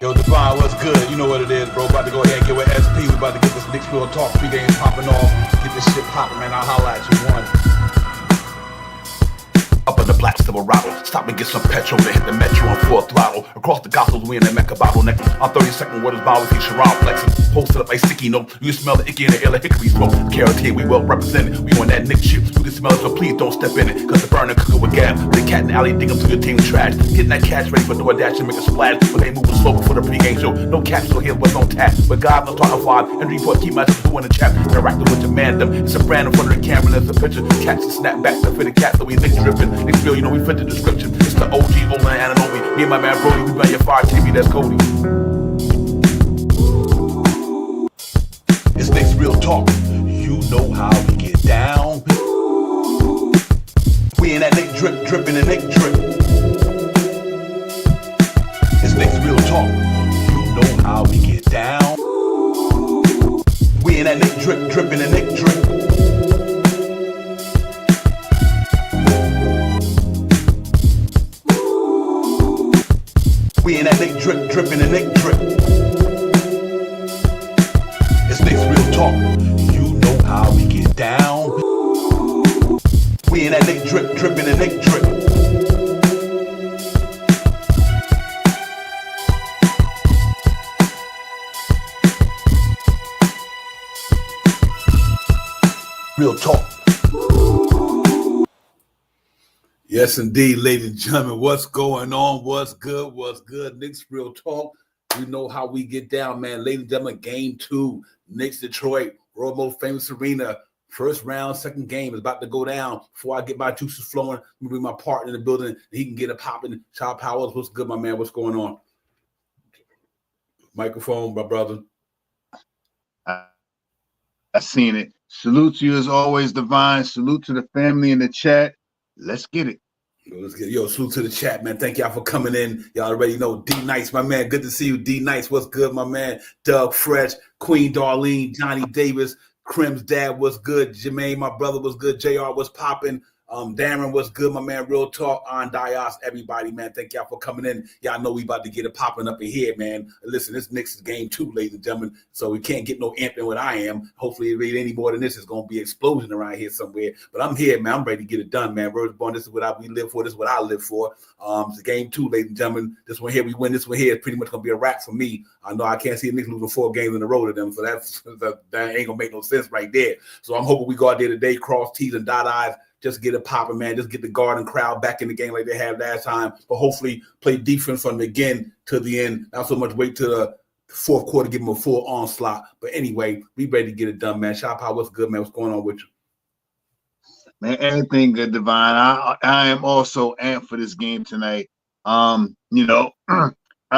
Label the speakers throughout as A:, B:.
A: Yo, Divine, what's good? You know what it is, bro. About to go ahead and get with SP. We about to get this Knicks Real Talk pregame popping off. Get this shit popping, man. I'll holla at you. One.
B: Up in the black Silverado, stop and get some petrol to hit the metro on full throttle. Across the gospels, we in the Mecca bottleneck. On 32nd, what is Bible feature around flexing. Posted up like sticky note. You smell the icky in the air like hickory smoke. Carrot here, we well represented. We on that Knicks shit. You can smell it, so please don't step in it. Cause the burner cooking with gas. The cat in the alley digging through your team trash. Getting that cash ready for DoorDash and make a splash. But they moving slow before the pregame show. No caps, so here's what's on tap. But God, no talking five. And report, keep my sister in the chat. Interacting with your mandem. It's a brand in front of the camera. There's a picture. Catch the snap back. The fitted cat, so we Knicks dripping. Knicks feel, you know, we fit the description. It's the OG, Olan, Ananobi. Me and my man Brody, we run your fire TV, that's Cody.
A: It's Knicks Real Talk. You know how we get down. We in that Knick drip, dripping and Knick drip. It's Knicks Real Talk. You know how we get down. We in that Knick drip, dripping and Knick drip. We in that Knick drip, dripping and Knick drip. It's Knicks Real Talk. You know how we get down. We in that Knick drip, dripping and Knick drip. Real talk.
B: Yes, indeed, ladies and gentlemen. What's going on? What's good? What's good? Knicks Real Talk. You know how we get down, man. Ladies and gentlemen, game 2, Knicks Detroit, world most famous arena. First round, second game is about to go down. Before I get my juices flowing, I'm gonna bring my partner in the building. And he can get it popping. Child Powers, what's good, my man? What's going on? Microphone, my brother.
C: I seen it. Salute to you as always, Divine. Salute to the family in the chat. Let's get it.
B: Let's get salute to the chat, man. Thank y'all for coming in. Y'all already know D Nice, my man. Good to see you, D Nice. What's good, my man? Doug Fresh, Queen Darlene, Johnny Davis, Crim's dad was good. Jermaine, my brother, was good. JR was popping. Darren was good, my man. Real talk on Dias, everybody, man. Thank y'all for coming in. Y'all know we about to get it popping up in here, man. Listen, this Knicks is game 2, ladies and gentlemen. So we can't get no amping what I am. Hopefully, if it any more than this, it's gonna be explosion around here somewhere. But I'm here, man. I'm ready to get it done, man. Words born. This is what we live for. This is what I live for. It's game 2, ladies and gentlemen. This one here, we win. This one here is pretty much gonna be a wrap for me. I know I can't see the Knicks losing 4 games in a row to them, so that ain't gonna make no sense right there. So I'm hoping we go out there today, cross T's and dot I's. Just get it popping, man. Just get the Garden crowd back in the game like they had last time. But hopefully play defense from the beginning to the end. Not so much wait to the fourth quarter, give them a full onslaught. But anyway, we ready to get it done, man. Shop out, what's good, man? What's going on with you?
C: Man, everything good, Divine. I am also amped for this game tonight. I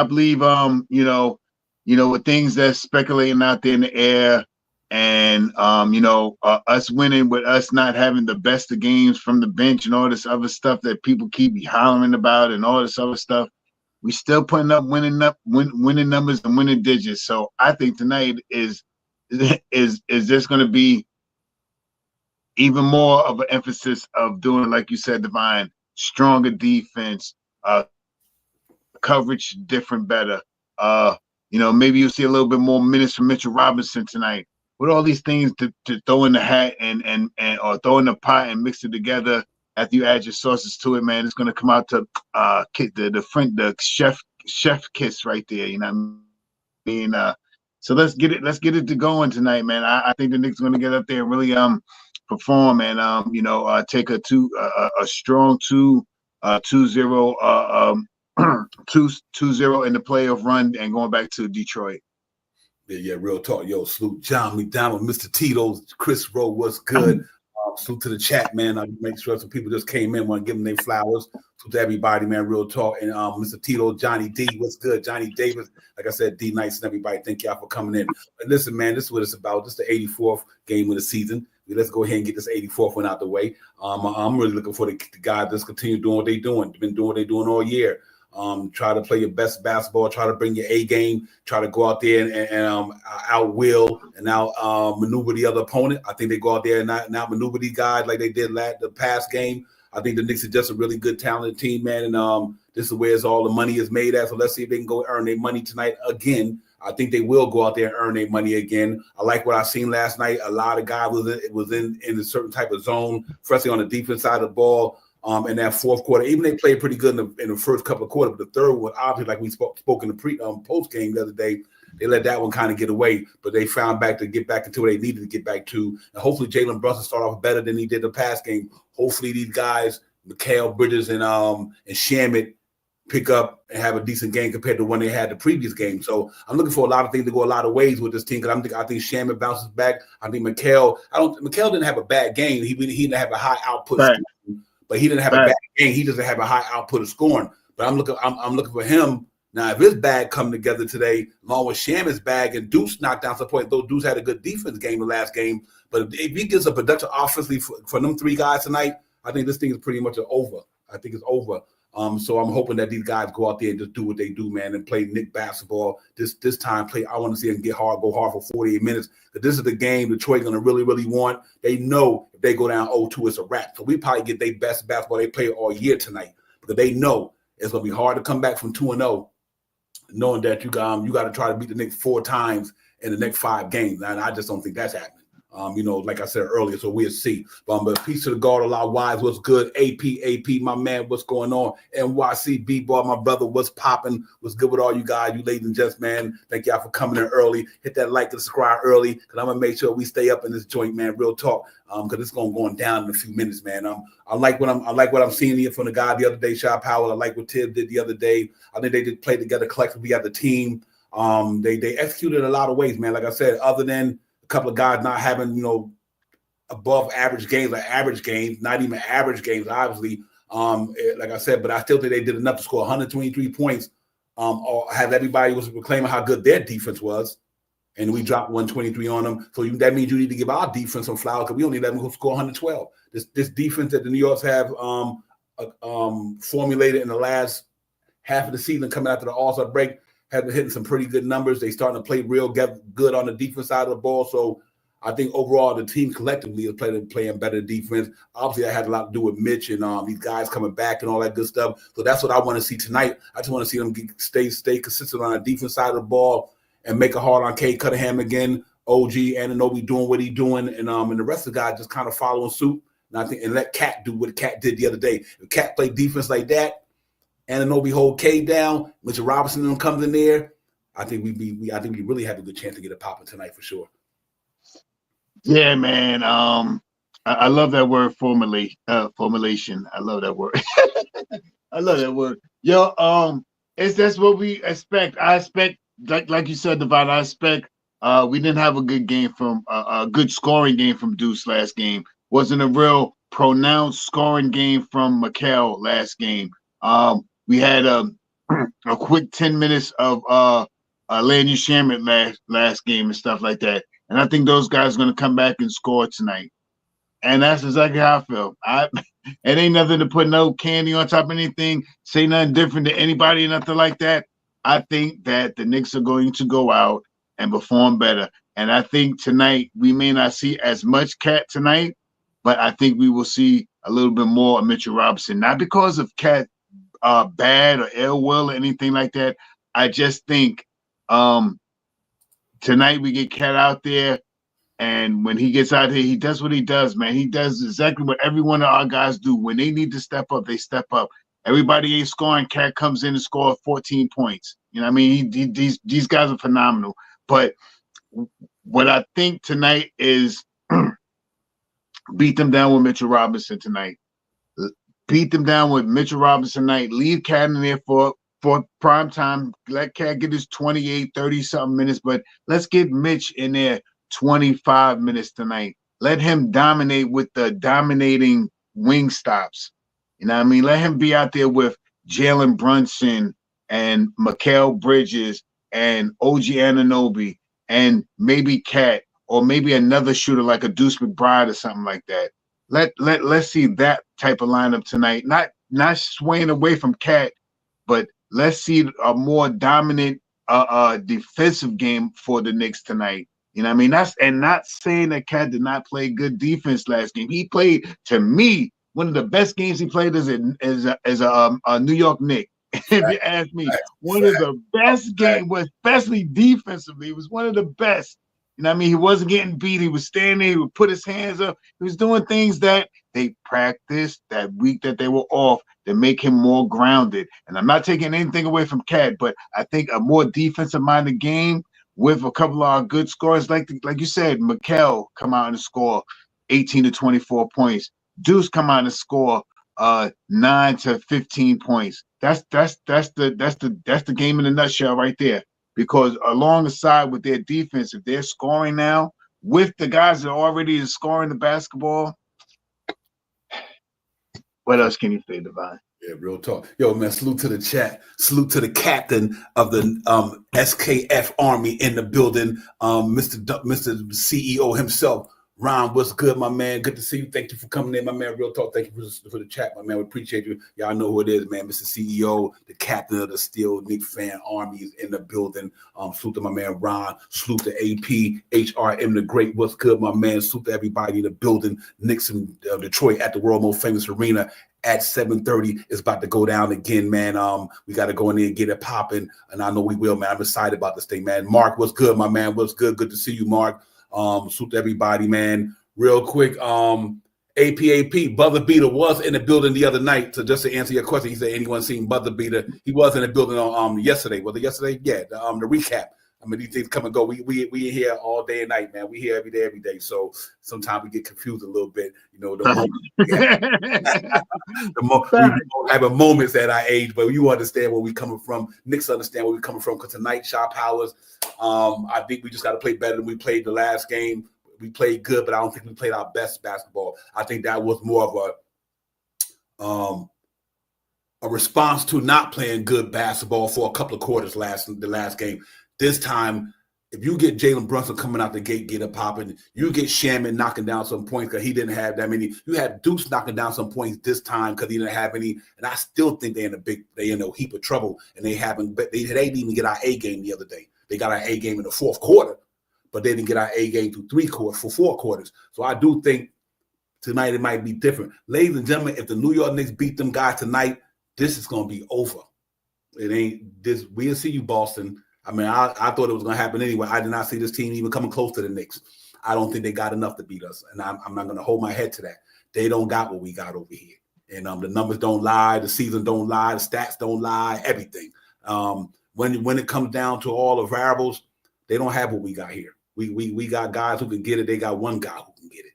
C: believe with things that's speculating out there in the air. And us winning with us not having the best of games from the bench and all this other stuff that people keep hollering about and all this other stuff, we still putting up winning numbers and winning digits. So I think tonight is just going to be even more of an emphasis of doing, like you said, Divine, stronger defense, coverage different, better. Maybe you'll see a little bit more minutes from Mitchell Robinson tonight. With all these things to throw in the hat and or throw in the pot and mix it together after you add your sauces to it, man, it's gonna come out to the chef kiss right there. You know what I mean? So let's get it to going tonight, man. I think the Knicks are gonna get up there and really perform and take a strong 2-0 2-0 in the playoff run and going back to Detroit.
B: Yeah, real talk. Yo, salute John McDonald, Mr. Tito's, Chris Rowe, what's good? Salute to the chat, man. I make sure some people just came in, want to give them their flowers. Salute to everybody, man. Real talk. And Mr. Tito, Johnny D, what's good? Johnny Davis, like I said, D Nice and everybody. Thank y'all for coming in. But listen, man, this is what it's about. This is the 84th game of the season. Let's go ahead and get this 84th one out the way. I'm really looking for the guys that's continue doing what they're doing. They've been doing what they're doing all year. Try to play your best basketball, try to bring your A game, try to go out there and out-will and out-maneuver the other opponent. I think they go out there and out-maneuver these guys like they did the past game. I think the Knicks are just a really good, talented team, man. And This is where all the money is made at. So let's see if they can go earn their money tonight again. I think they will go out there and earn their money again. I like what I seen last night. A lot of guys was in a certain type of zone, especially on the defense side of the ball. In that fourth quarter, even they played pretty good in the first couple of quarters, but the third one, obviously, like we spoke in the post game the other day, they let that one kind of get away, but they found back to get back into what they needed to get back to. And hopefully Jalen Brunson start off better than he did the past game. Hopefully these guys, Mikal Bridges and Shamet, pick up and have a decent game compared to when they had the previous game. So I'm looking for a lot of things to go a lot of ways with this team, because I think Shamet bounces back. I think Mikal didn't have a bad game. He didn't have a high output.
C: Right.
B: But he didn't have a bad game. He doesn't have a high output of scoring. But I'm looking for him now. If his bag come together today, along with Shamit's bag and Deuce knocked down some points, though Deuce had a good defense game the last game. But if he gets a production offensively for them three guys tonight, I think this thing is pretty much over. I think it's over. So I'm hoping that these guys go out there and just do what they do, man, and play Knicks basketball. This time, I want to see them go hard for 48 minutes. But this is the game Detroit's going to really, really want. They know if they go down 0-2, it's a wrap. So we probably get their best basketball they play all year tonight, because they know it's going to be hard to come back from 2-0, knowing that you got to try to beat the Knicks 4 times in the next 5 games. And I just don't think that's happening. Like I said earlier, so we'll see. But peace to the guard, a lot wise. What's good? AP, my man, what's going on? NYC B-ball, my brother, what's popping? What's good with all you guys, you ladies and gents, man? Thank y'all for coming in early. Hit that like and subscribe early, because I'm gonna make sure we stay up in this joint, man. Real talk, because it's going down in a few minutes, man. I like what I'm seeing here from the guy the other day, Shy Powell. I like what Tibbs did the other day. I think they just played together collectively as a team. They executed in a lot of ways, man. Like I said, other than a couple of guys not having, above average games or average games, not even average games, obviously. Like I said, but I still think they did enough to score 123 points, or have everybody was proclaiming how good their defense was, and we dropped 123 on them. So that means you need to give our defense some flowers, because we only let them go score 112. This defense that the New Yorks have formulated in the last half of the season coming after the All-Star break have been hitting some pretty good numbers. They starting to play real good on the defense side of the ball. So I think overall the team collectively is playing better defense. Obviously, that had a lot to do with Mitch and these guys coming back and all that good stuff. So that's what I want to see tonight. I just want to see them stay consistent on the defense side of the ball and make it hard on Cade Cunningham again. OG Anunoby doing what he's doing, and the rest of the guys just kind of following suit. And let Cat do what Cat did the other day. If Cat played defense like that, Anunoby hold Cade down, Mitchell Robinson and them comes in there, I think we really have a good chance to get it popping tonight for sure.
C: Yeah, man. I love that word formulation. I love that word. I love that word. Yo, that's what we expect. I expect, like you said, Devon, I expect we didn't have a good game from a good scoring game from Deuce last game. Wasn't a real pronounced scoring game from Mikal last game. We had a quick 10 minutes of Landry Shamet last game and stuff like that. And I think those guys are going to come back and score tonight. And that's exactly how I feel. It ain't nothing to put no candy on top of anything, say nothing different to anybody or nothing like that. I think that the Knicks are going to go out and perform better. And I think tonight we may not see as much Cat tonight, but I think we will see a little bit more of Mitchell Robinson. Not because of Cat bad or ill will or anything like that. I just think tonight we get Cat out there, and when he gets out here, he does what he does, man. He does exactly what every one of our guys do. When they need to step up, they step up. Everybody ain't scoring. Cat comes in and scores 14 points. You know what I mean? These guys are phenomenal. But what I think tonight is beat them down with Mitchell Robinson tonight. Beat them down with Mitchell Robinson tonight. Leave Cat in there for prime time. Let Cat get his 28, 30-something minutes, but let's get Mitch in there 25 minutes tonight. Let him dominate with the dominating wing stops. You know what I mean? Let him be out there with Jalen Brunson and Mikal Bridges and OG Anunoby and maybe Cat or maybe another shooter like a Deuce McBride or something like that. Let's see that type of lineup tonight. Not swaying away from Cat, but let's see a more dominant defensive game for the Knicks tonight. You know what I mean? Not saying that Cat did not play good defense last game. He played, to me, one of the best games he played as a New York Knick. If you ask me, one of the best games, especially defensively, it was one of the best. You know what I mean? He wasn't getting beat. He was standing there. He would put his hands up. He was doing things that they practiced that week that they were off to make him more grounded. And I'm not taking anything away from Cat, but I think a more defensive-minded game with a couple of our good scores, like you said, Mikal come out and score 18 to 24 points. Deuce come out and score 9 to 15 points. That's the game in a nutshell right there. Because alongside with their defense, if they're scoring now with the guys that are already scoring the basketball, what else can you say, Divine?
B: Yeah, real talk. Yo, man, salute to the chat. Salute to the captain of the SKF Army in the building, Mr. CEO himself. Ron, what's good, my man? Good to see you. Thank you for coming in, my man. Real talk. Thank you for the chat, my man. We appreciate you. Y'all know who it is, man. Mr. CEO, the captain of the Steel Knicks fan army is in the building. Salute to my man Ron. Salute to AP, HRM the Great. What's good, my man? Salute to everybody in the building. Knicks in Detroit at the world most famous arena at 7:30. It's about to go down again, man. We got to go in there and get it popping, and I know we will, man. I'm excited about this thing, man. Mark, what's good, my man? What's good? Good to see you, Mark. Salute to everybody, man. Real quick, APAP, Buzzer Beater was in the building the other night. So just to answer your question, he said, anyone seen Buzzer Beater? He was in the building on yesterday. Was it yesterday? Yeah, the recap. I mean, these things come and go. We here all day and night, man. We here every day. So sometimes we get confused a little bit. You know, we have moments at our age, but you understand where we coming from. Knicks understand where we coming from. Because tonight, Shaw Powers, I think we just got to play better than we played the last game. We played good, but I don't think we played our best basketball. I think that was more of a response to not playing good basketball for a couple of quarters the last game. This time, if you get Jalen Brunson coming out the gate, get it popping, you get Shaman knocking down some points because he didn't have that many. You had Deuce knocking down some points this time because he didn't have any. And I still think they're in a heap of trouble. And they didn't even get our A game the other day. They got our A game in the fourth quarter, but they didn't get our A game for 4 quarters. So I do think tonight it might be different. Ladies and gentlemen, if the New York Knicks beat them guys tonight, this is going to be over. It ain't this. We'll see you, Boston. I mean, I thought it was going to happen anyway. I did not see this team even coming close to the Knicks. I don't think they got enough to beat us, and I'm not going to hold my head to that. They don't got what we got over here, and the numbers don't lie, the season don't lie, the stats don't lie, everything. When it comes down to all the variables, they don't have what we got here. We got guys who can get it. They got one guy who can get it.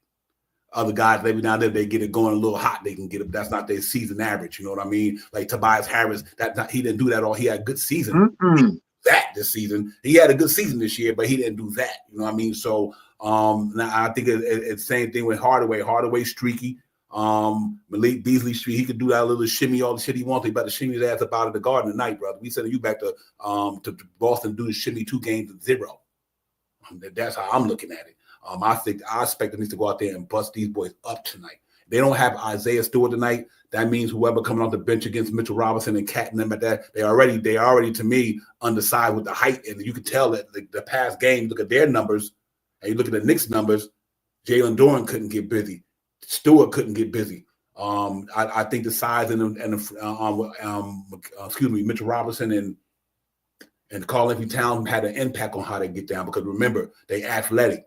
B: Other guys, maybe now that they get it going a little hot, they can get it. That's not their season average. You know what I mean? Like Tobias Harris, he didn't do that all. He had a good season. This season. He had a good season this year, but he didn't do that. You know what I mean? So now I think it's the same thing with Hardaway. Hardaway streaky. Malik Beasley streaky. He could do that little shimmy, all the shit he wants. He about to shimmy his ass up out of the garden tonight, brother. We sending you back to Boston do the shimmy 2 games to 0. That's how I'm looking at it. I expect them to go out there and bust these boys up tonight. They don't have Isaiah Stewart tonight. That means whoever coming off the bench against Mitchell Robinson and Cat and them at that, they already to me undersized with the height, and you can tell that the past game. Look at their numbers, and you look at the Knicks numbers. Jalen Doran couldn't get busy. Stewart couldn't get busy. I think the size and Mitchell Robinson and Karl Anthony Towns had an impact on how they get down because remember they athletic.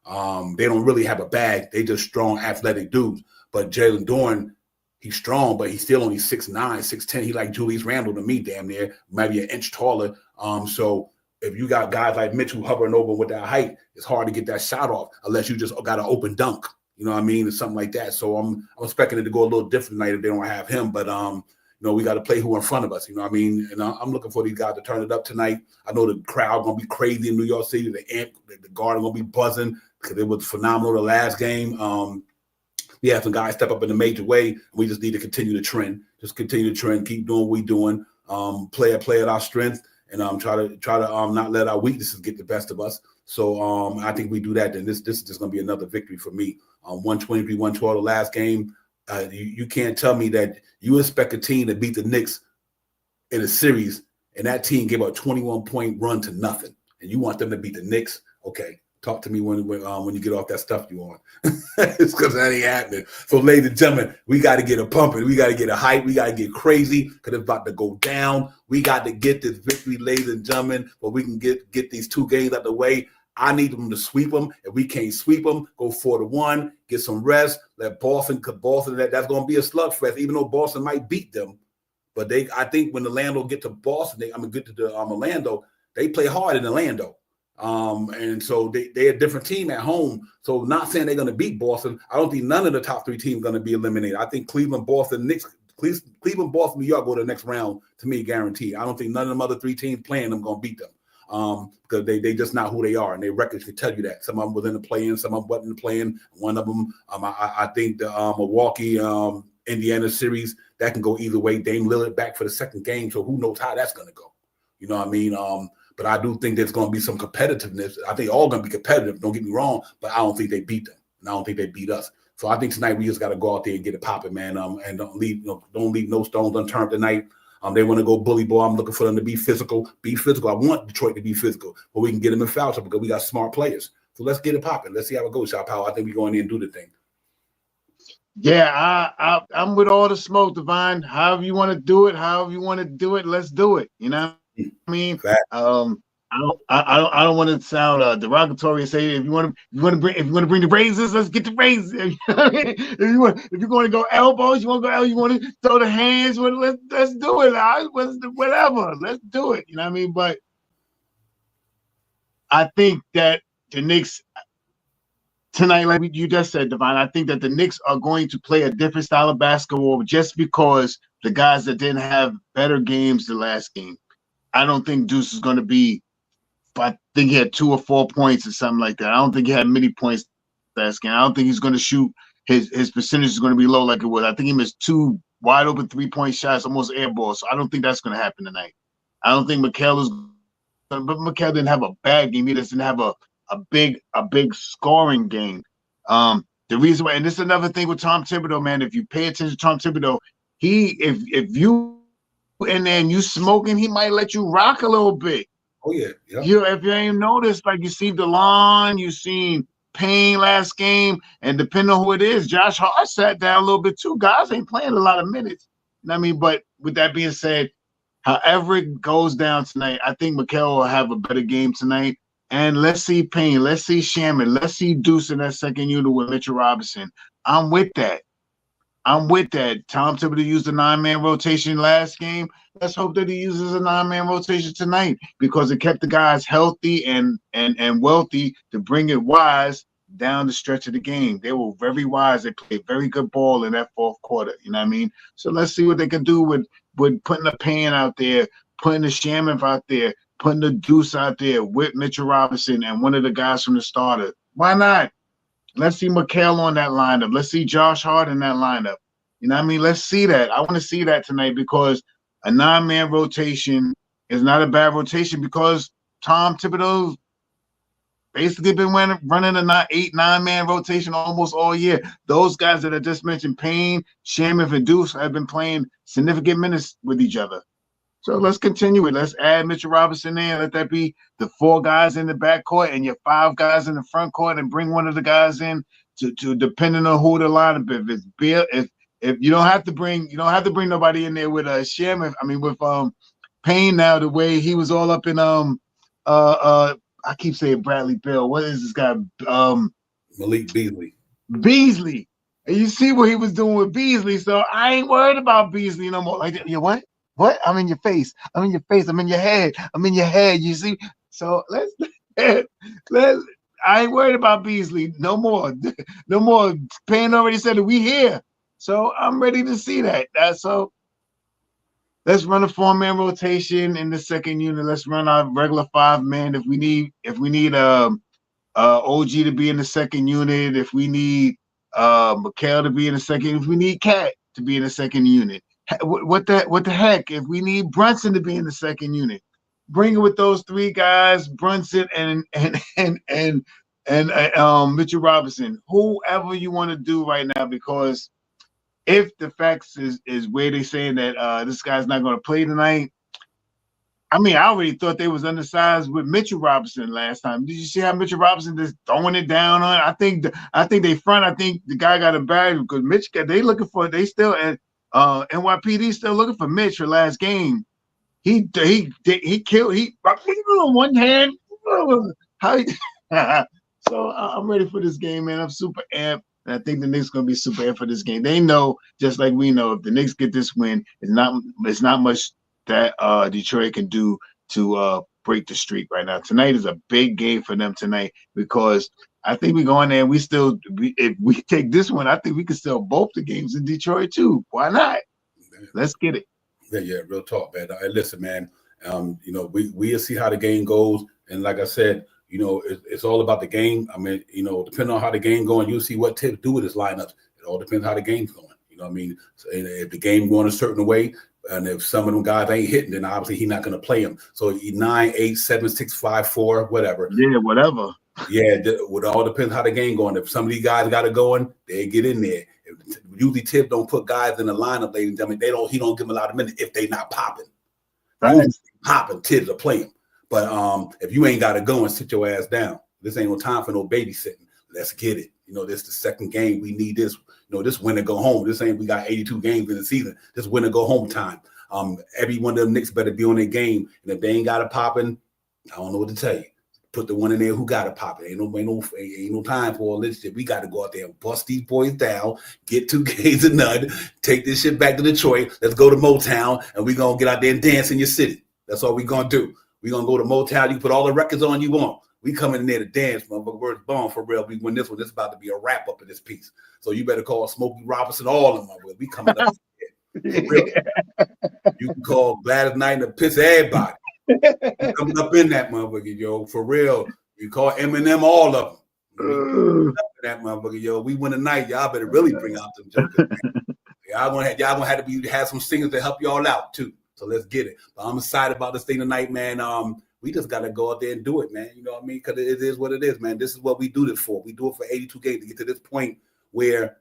B: They don't really have a bag. They just strong athletic dudes. But Jalen Doran, he's strong, but he's still only 6'9", 6'10". He like Julius Randle to me, damn near, maybe an inch taller. So if you got guys like Mitchell hovering over with that height, it's hard to get that shot off unless you just got an open dunk. You know what I mean? Or something like that. So I'm expecting it to go a little different tonight if they don't have him. But we got to play who in front of us. You know what I mean? And I'm looking for these guys to turn it up tonight. I know the crowd gonna be crazy in New York City. The Garden gonna be buzzing because it was phenomenal the last game. We have some guys step up in a major way. We just need to continue the trend. Just continue the trend. Keep doing what we're doing. Play at our strength, and try to not let our weaknesses get the best of us. So I think we do that. Then this is just gonna be another victory for me. 123-112 the last game. You can't tell me that you expect a team to beat the Knicks in a series, and that team gave a 21-point run to nothing, and you want them to beat the Knicks. Okay, Talk to me when you get off that stuff you on. It's because that ain't happening. So, ladies and gentlemen, we got to get it pumping. We got to get it hype. We got to get crazy because it's about to go down. We got to get this victory, ladies and gentlemen, but we can get these 2 games out the way. I need them to sweep them. If we can't sweep them, go 4-1, get some rest, let Boston, because Boston, that's going to be a slugfest, even though Boston might beat them. But I think when Orlando get to Boston, get to the Orlando, they play hard in Orlando. And so they're a different team at home. So not saying they're going to beat Boston. I don't think none of the top 3 teams are going to be eliminated. I think Cleveland, Boston, Knicks, Cleveland, Boston, New York go to the next round, to me, guaranteed. I don't think none of them other 3 teams playing them going to beat them. Because they just not who they are, and their records can tell you that. Some of them was in the play-in, some of them wasn't playing. One of them, I think the Milwaukee, Indiana series, that can go either way. Dame Lillard back for the 2nd game, so who knows how that's going to go. You know what I mean? But I do think there's going to be some competitiveness. I think all going to be competitive, don't get me wrong, but I don't think they beat them, and I don't think they beat us. So I think tonight we just got to go out there and get it popping, man, and don't leave no stones unturned tonight. They want to go bully ball. I'm looking for them to be physical. Be physical. I want Detroit to be physical, but we can get them in foul trouble because we got smart players. So let's get it popping. Let's see how it goes, Shot Power. I think we go in there and do the thing.
C: Yeah, I'm with all the smoke, Divine. However you want to do it, let's do it. You know what I mean? I don't want to sound derogatory and say if you want to bring the raises, let's get the raises. You know what I mean? If you're going to go elbows, you want to throw the hands. Let's do it. Whatever, let's do it. You know what I mean? But I think that the Knicks tonight, like you just said, Divine, I think that the Knicks are going to play a different style of basketball just because the guys that didn't have better games the last game. I don't think Deuce is going to be. I think he had 2 or 4 points or something like that. I don't think he had many points last game. I don't think he's going to shoot. His percentage is going to be low like it was. I think he missed 2 wide open 3-point shots, almost air balls. So I don't think that's going to happen tonight. I don't think Mikal is. But Mikal didn't have a bad game. He doesn't have a big scoring game. The reason why, and this is another thing with Tom Thibodeau, man. If you pay attention to Tom Thibodeau, if you in there and you smoking, he might let you rock a little bit.
B: Oh, yeah.
C: If you ain't noticed, like you see DeLon, you seen Payne last game, and depending on who it is, Josh Hart sat down a little bit too. Guys ain't playing a lot of minutes. You know what I mean? But with that being said, however it goes down tonight, I think Mikal will have a better game tonight. And let's see Payne, let's see Shaman, let's see Deuce in that 2nd unit with Mitchell Robinson. I'm with that. Tom Thibodeau used a 9-man rotation last game. Let's hope that he uses a 9-man rotation tonight because it kept the guys healthy and wealthy to bring it wise down the stretch of the game. They were very wise. They played very good ball in that 4th quarter. You know what I mean? So let's see what they can do with putting the Payne out there, putting the Shaman out there, putting the Deuce out there with Mitchell Robinson and one of the guys from the starter. Why not? Let's see Mikal on that lineup. Let's see Josh Hart in that lineup. You know what I mean? Let's see that. I want to see that tonight because a 9-man rotation is not a bad rotation because Tom Thibodeau's basically been running a 8-9-man rotation almost all year. Those guys that I just mentioned, Payne, Shaman, and Deuce, have been playing significant minutes with each other. So let's continue it. Let's add Mitchell Robinson there. Let that be the 4 guys in the backcourt and your 5 guys in the front court, and bring one of the guys in to depending on who the lineup. If it's Bill, if you don't have to bring nobody in there with Shaman. I mean with Payne now, the way he was all up in I keep saying Bradley Beal. What is this guy?
B: Malik Beasley.
C: Beasley. And you see what he was doing with Beasley. So I ain't worried about Beasley no more. Like, you know what? What? I'm in your face. I'm in your face. I'm in your head. I'm in your head. You see? So let's I ain't worried about Beasley no more. No more. Payne already said that we here. So I'm ready to see that. So let's run a 4-man rotation in the 2nd unit. Let's run our regular 5-man. If we need OG to be in the 2nd unit, if we need Mikal to be in the 2nd, if we need Cat to be in the 2nd unit. What the heck? If we need Brunson to be in the 2nd unit, bring it with those 3 guys, Brunson and Mitchell Robinson, whoever you want to do right now. Because if the facts is where they saying that this guy's not going to play tonight, I mean, I already thought they was undersized with Mitchell Robinson last time. Did you see how Mitchell Robinson just throwing it down on? I think the guy got a bag because Mitch they still at NYPD still looking for Mitch for last game. He killed on one hand. How so I'm ready for this game, man. I'm super amped. And I think the Knicks gonna be super amped for this game. They know, just like we know, if the Knicks get this win, it's not much that Detroit can do to break the streak right now. Tonight is a big game for them tonight because I think we go in there and if we take this one, I think we can still both the games in Detroit too. Why not? Let's get it.
B: Yeah, real talk, man. Listen, man. We'll see how the game goes, and like I said, it's all about the game. I mean, depending on how the game going, you'll see what Tips do with his lineups. It all depends how the game's going. You know what I mean? So if the game going a certain way, and if some of them guys ain't hitting, then obviously he's not going to play them. So 9, 8, 7, 6, 5, 4, whatever.
C: Yeah, whatever.
B: Yeah, it all depends how the game going. If some of these guys got it going, they get in there. Usually Tip don't put guys in the lineup, ladies and gentlemen. He don't give them a lot of minutes if they not popping.
C: Right.
B: Popping, Tips will play them. But if you ain't got it going, sit your ass down. This ain't no time for no babysitting. Let's get it. This is the second game. We need this. This win to go home. This ain't we got 82 games in the season. This win to go home time. Every one of them Knicks better be on their game. And if they ain't got it popping, I don't know what to tell you. Put the one in there who got it popping. Ain't no time for all this shit. We got to go out there and bust these boys down, get 2 games of none, take this shit back to Detroit. Let's go to Motown, and we going to get out there and dance in your city. That's all we going to do. We going to go to Motown. You put all the records on you want. We coming in there to dance, motherfucker. Word's born for real. We win this one. This is about to be a wrap up of this piece. So you better call Smokey Robinson, all of them. We coming up. You can call Gladys Knight and piss everybody. Coming up in that motherfucker, yo, for real. You call Eminem, all of them. That motherfucker, yo. We win tonight. Y'all better really bring out them jokers. Y'all gonna have some singers to help y'all out too. So let's get it. But I'm excited about this thing tonight, man. We just gotta go out there and do it, man. You know what I mean? Because it is what it is, man. This is what we do this for. We do it for 82 games to get to this point where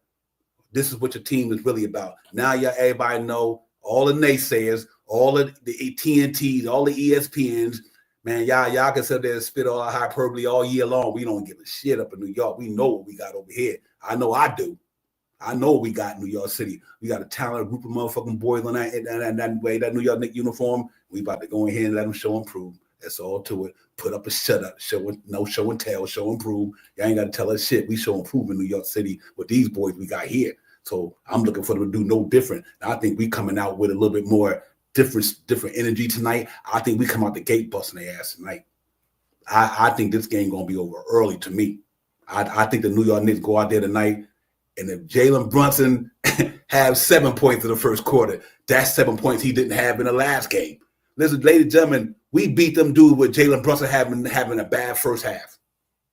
B: this is what your team is really about. Now, everybody know, all the naysayers, all of the TNTs, all the ESPNs, man, y'all can sit there and spit all hyperbole all year long. We don't give a shit up in New York. We know what we got over here. I know I do. I know what we got in New York City. We got a talented group of motherfucking boys on that New York Knicks uniform. We about to go in here and let them show and prove. That's all to it. Put up a shut up, show and tell, show and prove. Y'all ain't got to tell us shit. We show and prove in New York City with these boys we got here. So I'm looking for them to do no different. I think we coming out with a little bit more different energy tonight. I think we come out the gate busting their ass tonight. I think this game gonna be over early to me. I think the New York Knicks go out there tonight, and if Jalen Brunson have 7 points in the first quarter, that's 7 points he didn't have in the last game. Listen, ladies and gentlemen, we beat them dudes with Jalen Brunson having a bad first half.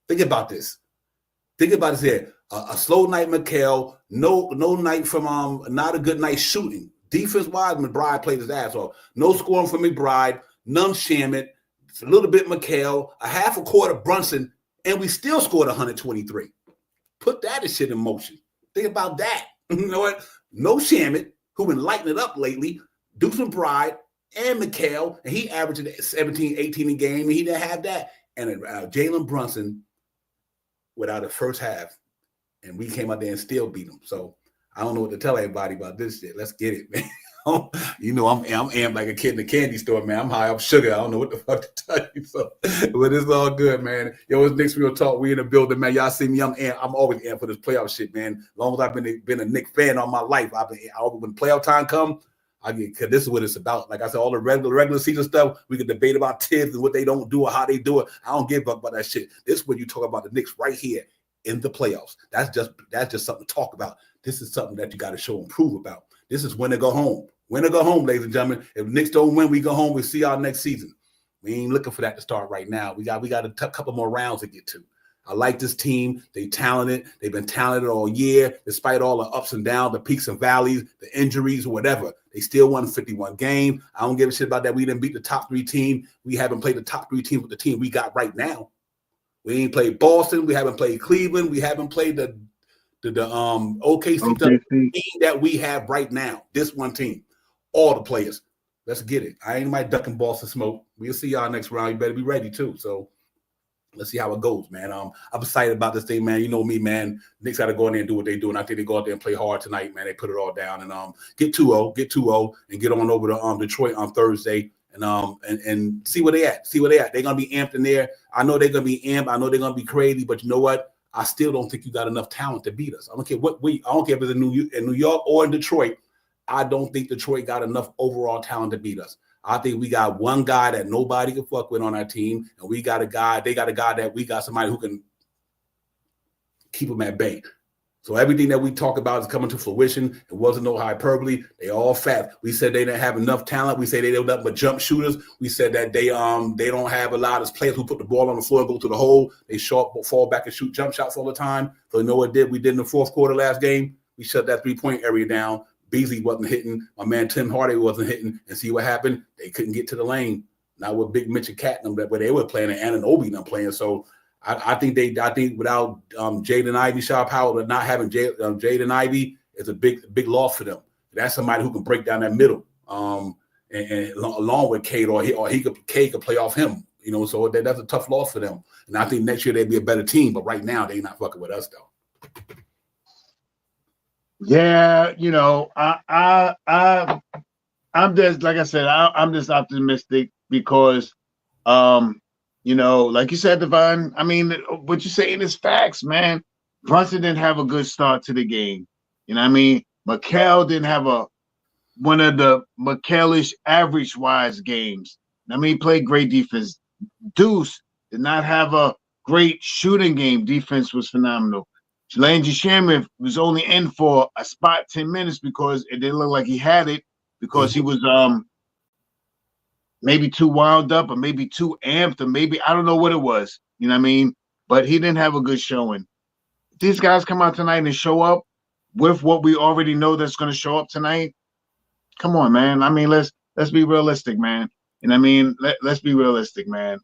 B: Think about this. Think about this here. A slow night, McHale. No night from not a good night shooting. Defense-wise, McBride played his ass off. No scoring for McBride. None Shamet. A little bit McHale. A half a quarter Brunson, and we still scored 123. Put that shit in motion. Think about that. You know what? No Shamet, who been lighting it up lately. Deuce McBride and McHale, and he averaged 17, 18 a game, and he didn't have that. And Jalen Brunson without a first half. And we came out there and still beat them. So I don't know what to tell everybody about this shit. Let's get it, man. I'm amped like a kid in a candy store, man. I'm high up sugar. I don't know what the fuck to tell you. So, but it's all good, man. Yo, it's Knicks Real Talk. We in the building, man. Y'all see me. I'm amped. I'm always amped for this playoff shit, man. As long as I've been a Knicks fan all my life, when playoff time come, because this is what it's about. Like I said, all the regular season stuff, we can debate about Tibbs and what they don't do or how they do it. I don't give a fuck about that shit. This is when you talk about the Knicks right here in the playoffs. That's just something to talk about. This is something that you got to show and prove about. This is when to go home. When to go home, ladies and gentlemen. If Knicks don't win, we go home. We see y'all next season. We ain't looking for that to start right now. We got a couple more rounds to get to. I like this team. They talented. They've been talented all year, despite all the ups and downs, the peaks and valleys, the injuries, or whatever. They still won 51 games. I don't give a shit about that. We didn't beat the top 3 team. We haven't played the top 3 teams with the team we got right now. We ain't played Boston. We haven't played Cleveland. We haven't played the OKC team that we have right now. This one team, all the players. Let's get it. I ain't nobody ducking balls to smoke. We'll see y'all next round. You better be ready too. So let's see how it goes, man. I'm excited about this thing, man. You know me, man. Knicks got to go in there and do what they do, and I think they go out there and play hard tonight, man. They put it all down and get 2-0, and get on over to Detroit on Thursday and see where they at. See where they at. They're gonna be amped in there. I know they're gonna be amped. I know they're gonna be crazy, but you know what? I still don't think you got enough talent to beat us. I don't care I don't care if it's in New York or in Detroit. I don't think Detroit got enough overall talent to beat us. I think we got one guy that nobody can fuck with on our team, and they got a guy that we got somebody who can keep them at bay. So everything that we talk about is coming to fruition. It wasn't no hyperbole. They all fat. We said they didn't have enough talent. We said they don't have nothing but jump shooters. We said that they don't have a lot of players who put the ball on the floor and go to the hole. They fall back and shoot jump shots all the time. So you know what we did in the fourth quarter last game? We shut that 3-point area down. Beasley wasn't hitting. My man Tim Hardaway wasn't hitting. And see what happened? They couldn't get to the lane. Not with Big Mitch and Cat and them, where they were playing, and Anunoby and them playing. So I think without Jaden Ivey, Sharp Howard, but not having Jaden Ivey is a big loss for them. That's somebody who can break down that middle, and along with Cade, or Cade could play off him. You know, so that's a tough loss for them. And I think next year they'd be a better team. But right now they're not fucking with us though.
C: Yeah, you know, I'm just, like I said, I'm just optimistic because, you know, like you said, Devon, I mean, what you're saying is facts, man. Brunson didn't have a good start to the game. You know what I mean? Mikal didn't have one of the Mikalish average-wise games. I mean, he played great defense. Deuce did not have a great shooting game. Defense was phenomenal. Landry Shamet was only in for a spot 10 minutes because it didn't look like he had it, because he was maybe too wound up or maybe too amped, or maybe I don't know what it was. You know what I mean? But he didn't have a good showing. These guys come out tonight and show up with what we already know that's going to show up tonight. Come on, man. I mean, let's be realistic, man. And I mean, let's be realistic, man.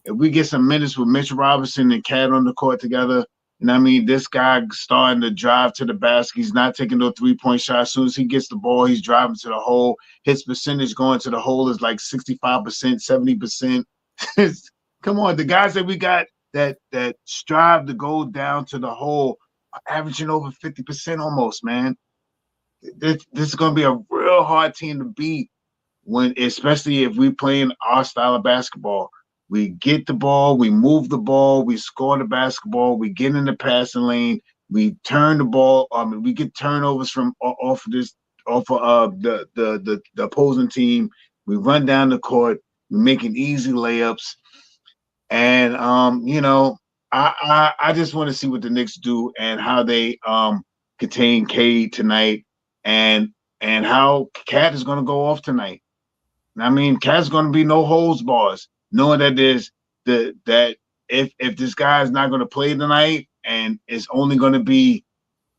C: If we get some minutes with Mitch Robinson and Cat on the court together, and I mean, this guy starting to drive to the basket. He's not taking no 3-point shot. As soon as he gets the ball, he's driving to the hole. His percentage going to the hole is like 65%, 70%. Come on, the guys that we got that strive to go down to the hole are averaging over 50% almost, man. This is going to be a real hard team to beat, especially if we're playing our style of basketball. We get the ball, we move the ball, we score the basketball, we get in the passing lane, we turn the ball. We get turnovers from off of the opposing team. We run down the court, we're making easy layups, and you know, I just want to see what the Knicks do and how they contain Cade tonight, and how Cat is going to go off tonight. I mean, Cat's going to be no holds bars. Knowing that that if this guy is not going to play tonight and it's only going to be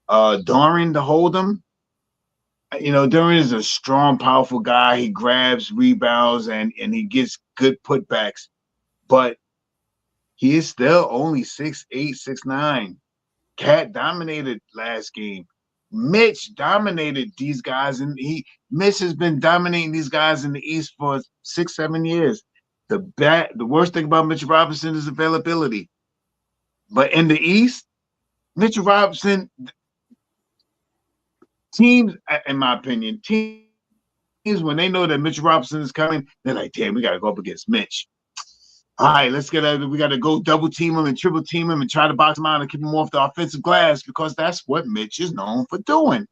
C: Doran to hold him, you know, Doran is a strong, powerful guy. He grabs, rebounds, and he gets good putbacks, but he is still only 6'8", 6'9". Cat dominated last game. Mitch dominated these guys, and Mitch has been dominating these guys in the East for 6-7 years. The worst thing about Mitchell Robinson is availability. But in the East, Mitchell Robinson, teams, in my opinion, teams, when they know that Mitchell Robinson is coming, they're like, damn, we got to go up against Mitch. All right, we got to go double team him and triple team him and try to box him out and keep him off the offensive glass, because that's what Mitch is known for doing.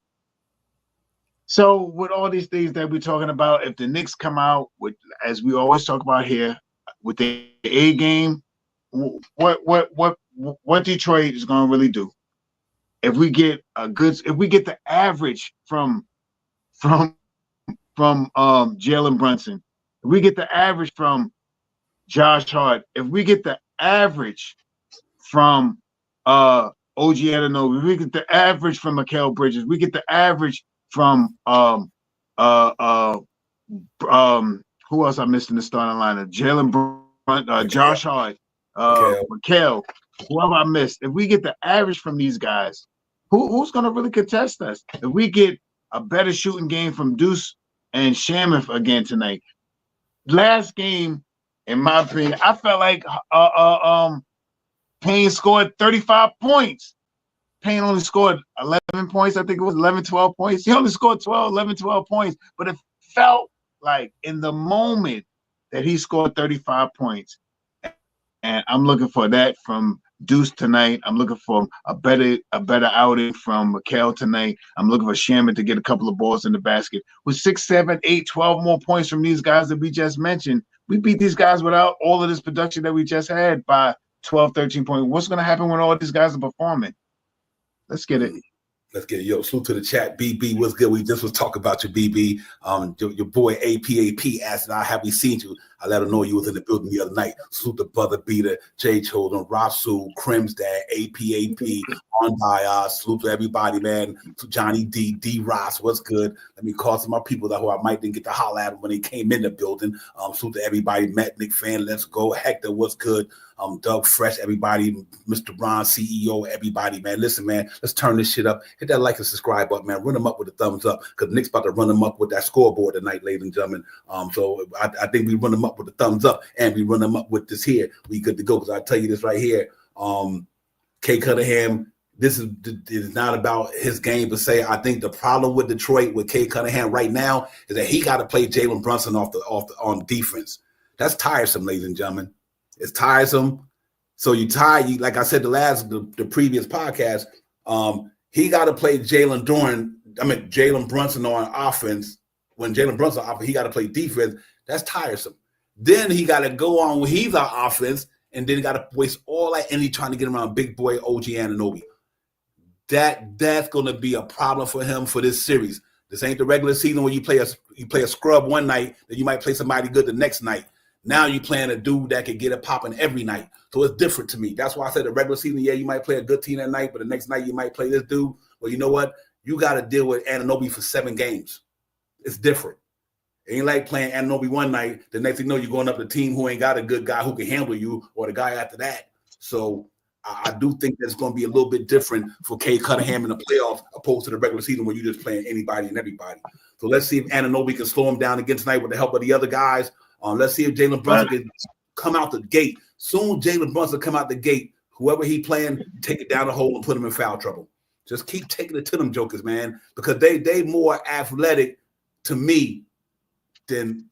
C: So with all these things that we're talking about, if the Knicks come out with, as we always talk about here, with the A game, what Detroit is going to really do? If we get the average from Jalen Brunson, if we get the average from Josh Hart, if we get the average from OG Anunoby, if we get the average from Mikal Bridges, we get the average from who else I missed in the starting lineup? Jalen Josh Hart, Mikal, whoever I missed. If we get the average from these guys, who's going to really contest us? If we get a better shooting game from Deuce and Shamrock again tonight. Last game, in my opinion, I felt like Payne scored 35 points. Payne only scored 11 points. I think it was 11, 12 points. He only scored 11, 12 points. But it felt like in the moment that he scored 35 points. And I'm looking for that from Deuce tonight. I'm looking for a better outing from Mikal tonight. I'm looking for Shamrock to get a couple of balls in the basket. With 6, 7, 8, 12 more points from these guys that we just mentioned, we beat these guys without all of this production that we just had by 12, 13 points. What's going to happen when all these guys are performing? Let's get it.
B: Let's get it. Yo, salute to the chat. BB, what's good? We just was talking about your BB. Your boy APAP asked, have we seen you? I let him know you was in the building the other night. Salute to Brother Beater, J. Choden, Rasu, Crim's Dad, APAP, on by salute to everybody, man. To Johnny D, D Ross, what's good? Let me call some of my people that who I might didn't get to holler at them when they came in the building. Salute to everybody. Matt Nick fan, let's go. Hector, what's good? Doug Fresh, everybody, Mr. Ron, CEO, everybody, man. Listen, man, let's turn this shit up. Hit that like and subscribe button, man. Run them up with a thumbs up because Nick's about to run them up with that scoreboard tonight, ladies and gentlemen. So I think we run them up with the thumbs up and we run them up with this here. We good to go because I tell you this right here. Kay Cunningham, this is not about his game per se. I think the problem with Detroit with Kay Cunningham right now is that he got to play Jalen Brunson on defense. That's tiresome, ladies and gentlemen. It's tiresome. So you like I said the previous podcast, he got to play Jalen Brunson on offense. When Jalen Brunson on offense, he got to play defense. That's tiresome. Then he got to go on when he's on offense, and then he got to waste all that energy trying to get around big boy OG Anunoby. That's going to be a problem for him for this series. This ain't the regular season where you play a scrub one night, then you might play somebody good the next night. Now you playing a dude that can get it popping every night. So it's different to me. That's why I said the regular season, yeah, you might play a good team that night, but the next night you might play this dude. Well, you know what? You got to deal with Anunoby for 7 games. It's different. It ain't like playing Anunoby one night. The next thing you know, you're going up to a team who ain't got a good guy who can handle you or the guy after that. So I do think that's going to be a little bit different for Kay Cunningham in the playoffs opposed to the regular season where you're just playing anybody and everybody. So let's see if Anunoby can slow him down again tonight with the help of the other guys. Let's see if Jalen Brunson can come out the gate. Soon Jalen Brunson come out the gate, whoever he playing, take it down the hole and put him in foul trouble. Just keep taking it to them jokers, man, because they more athletic to me than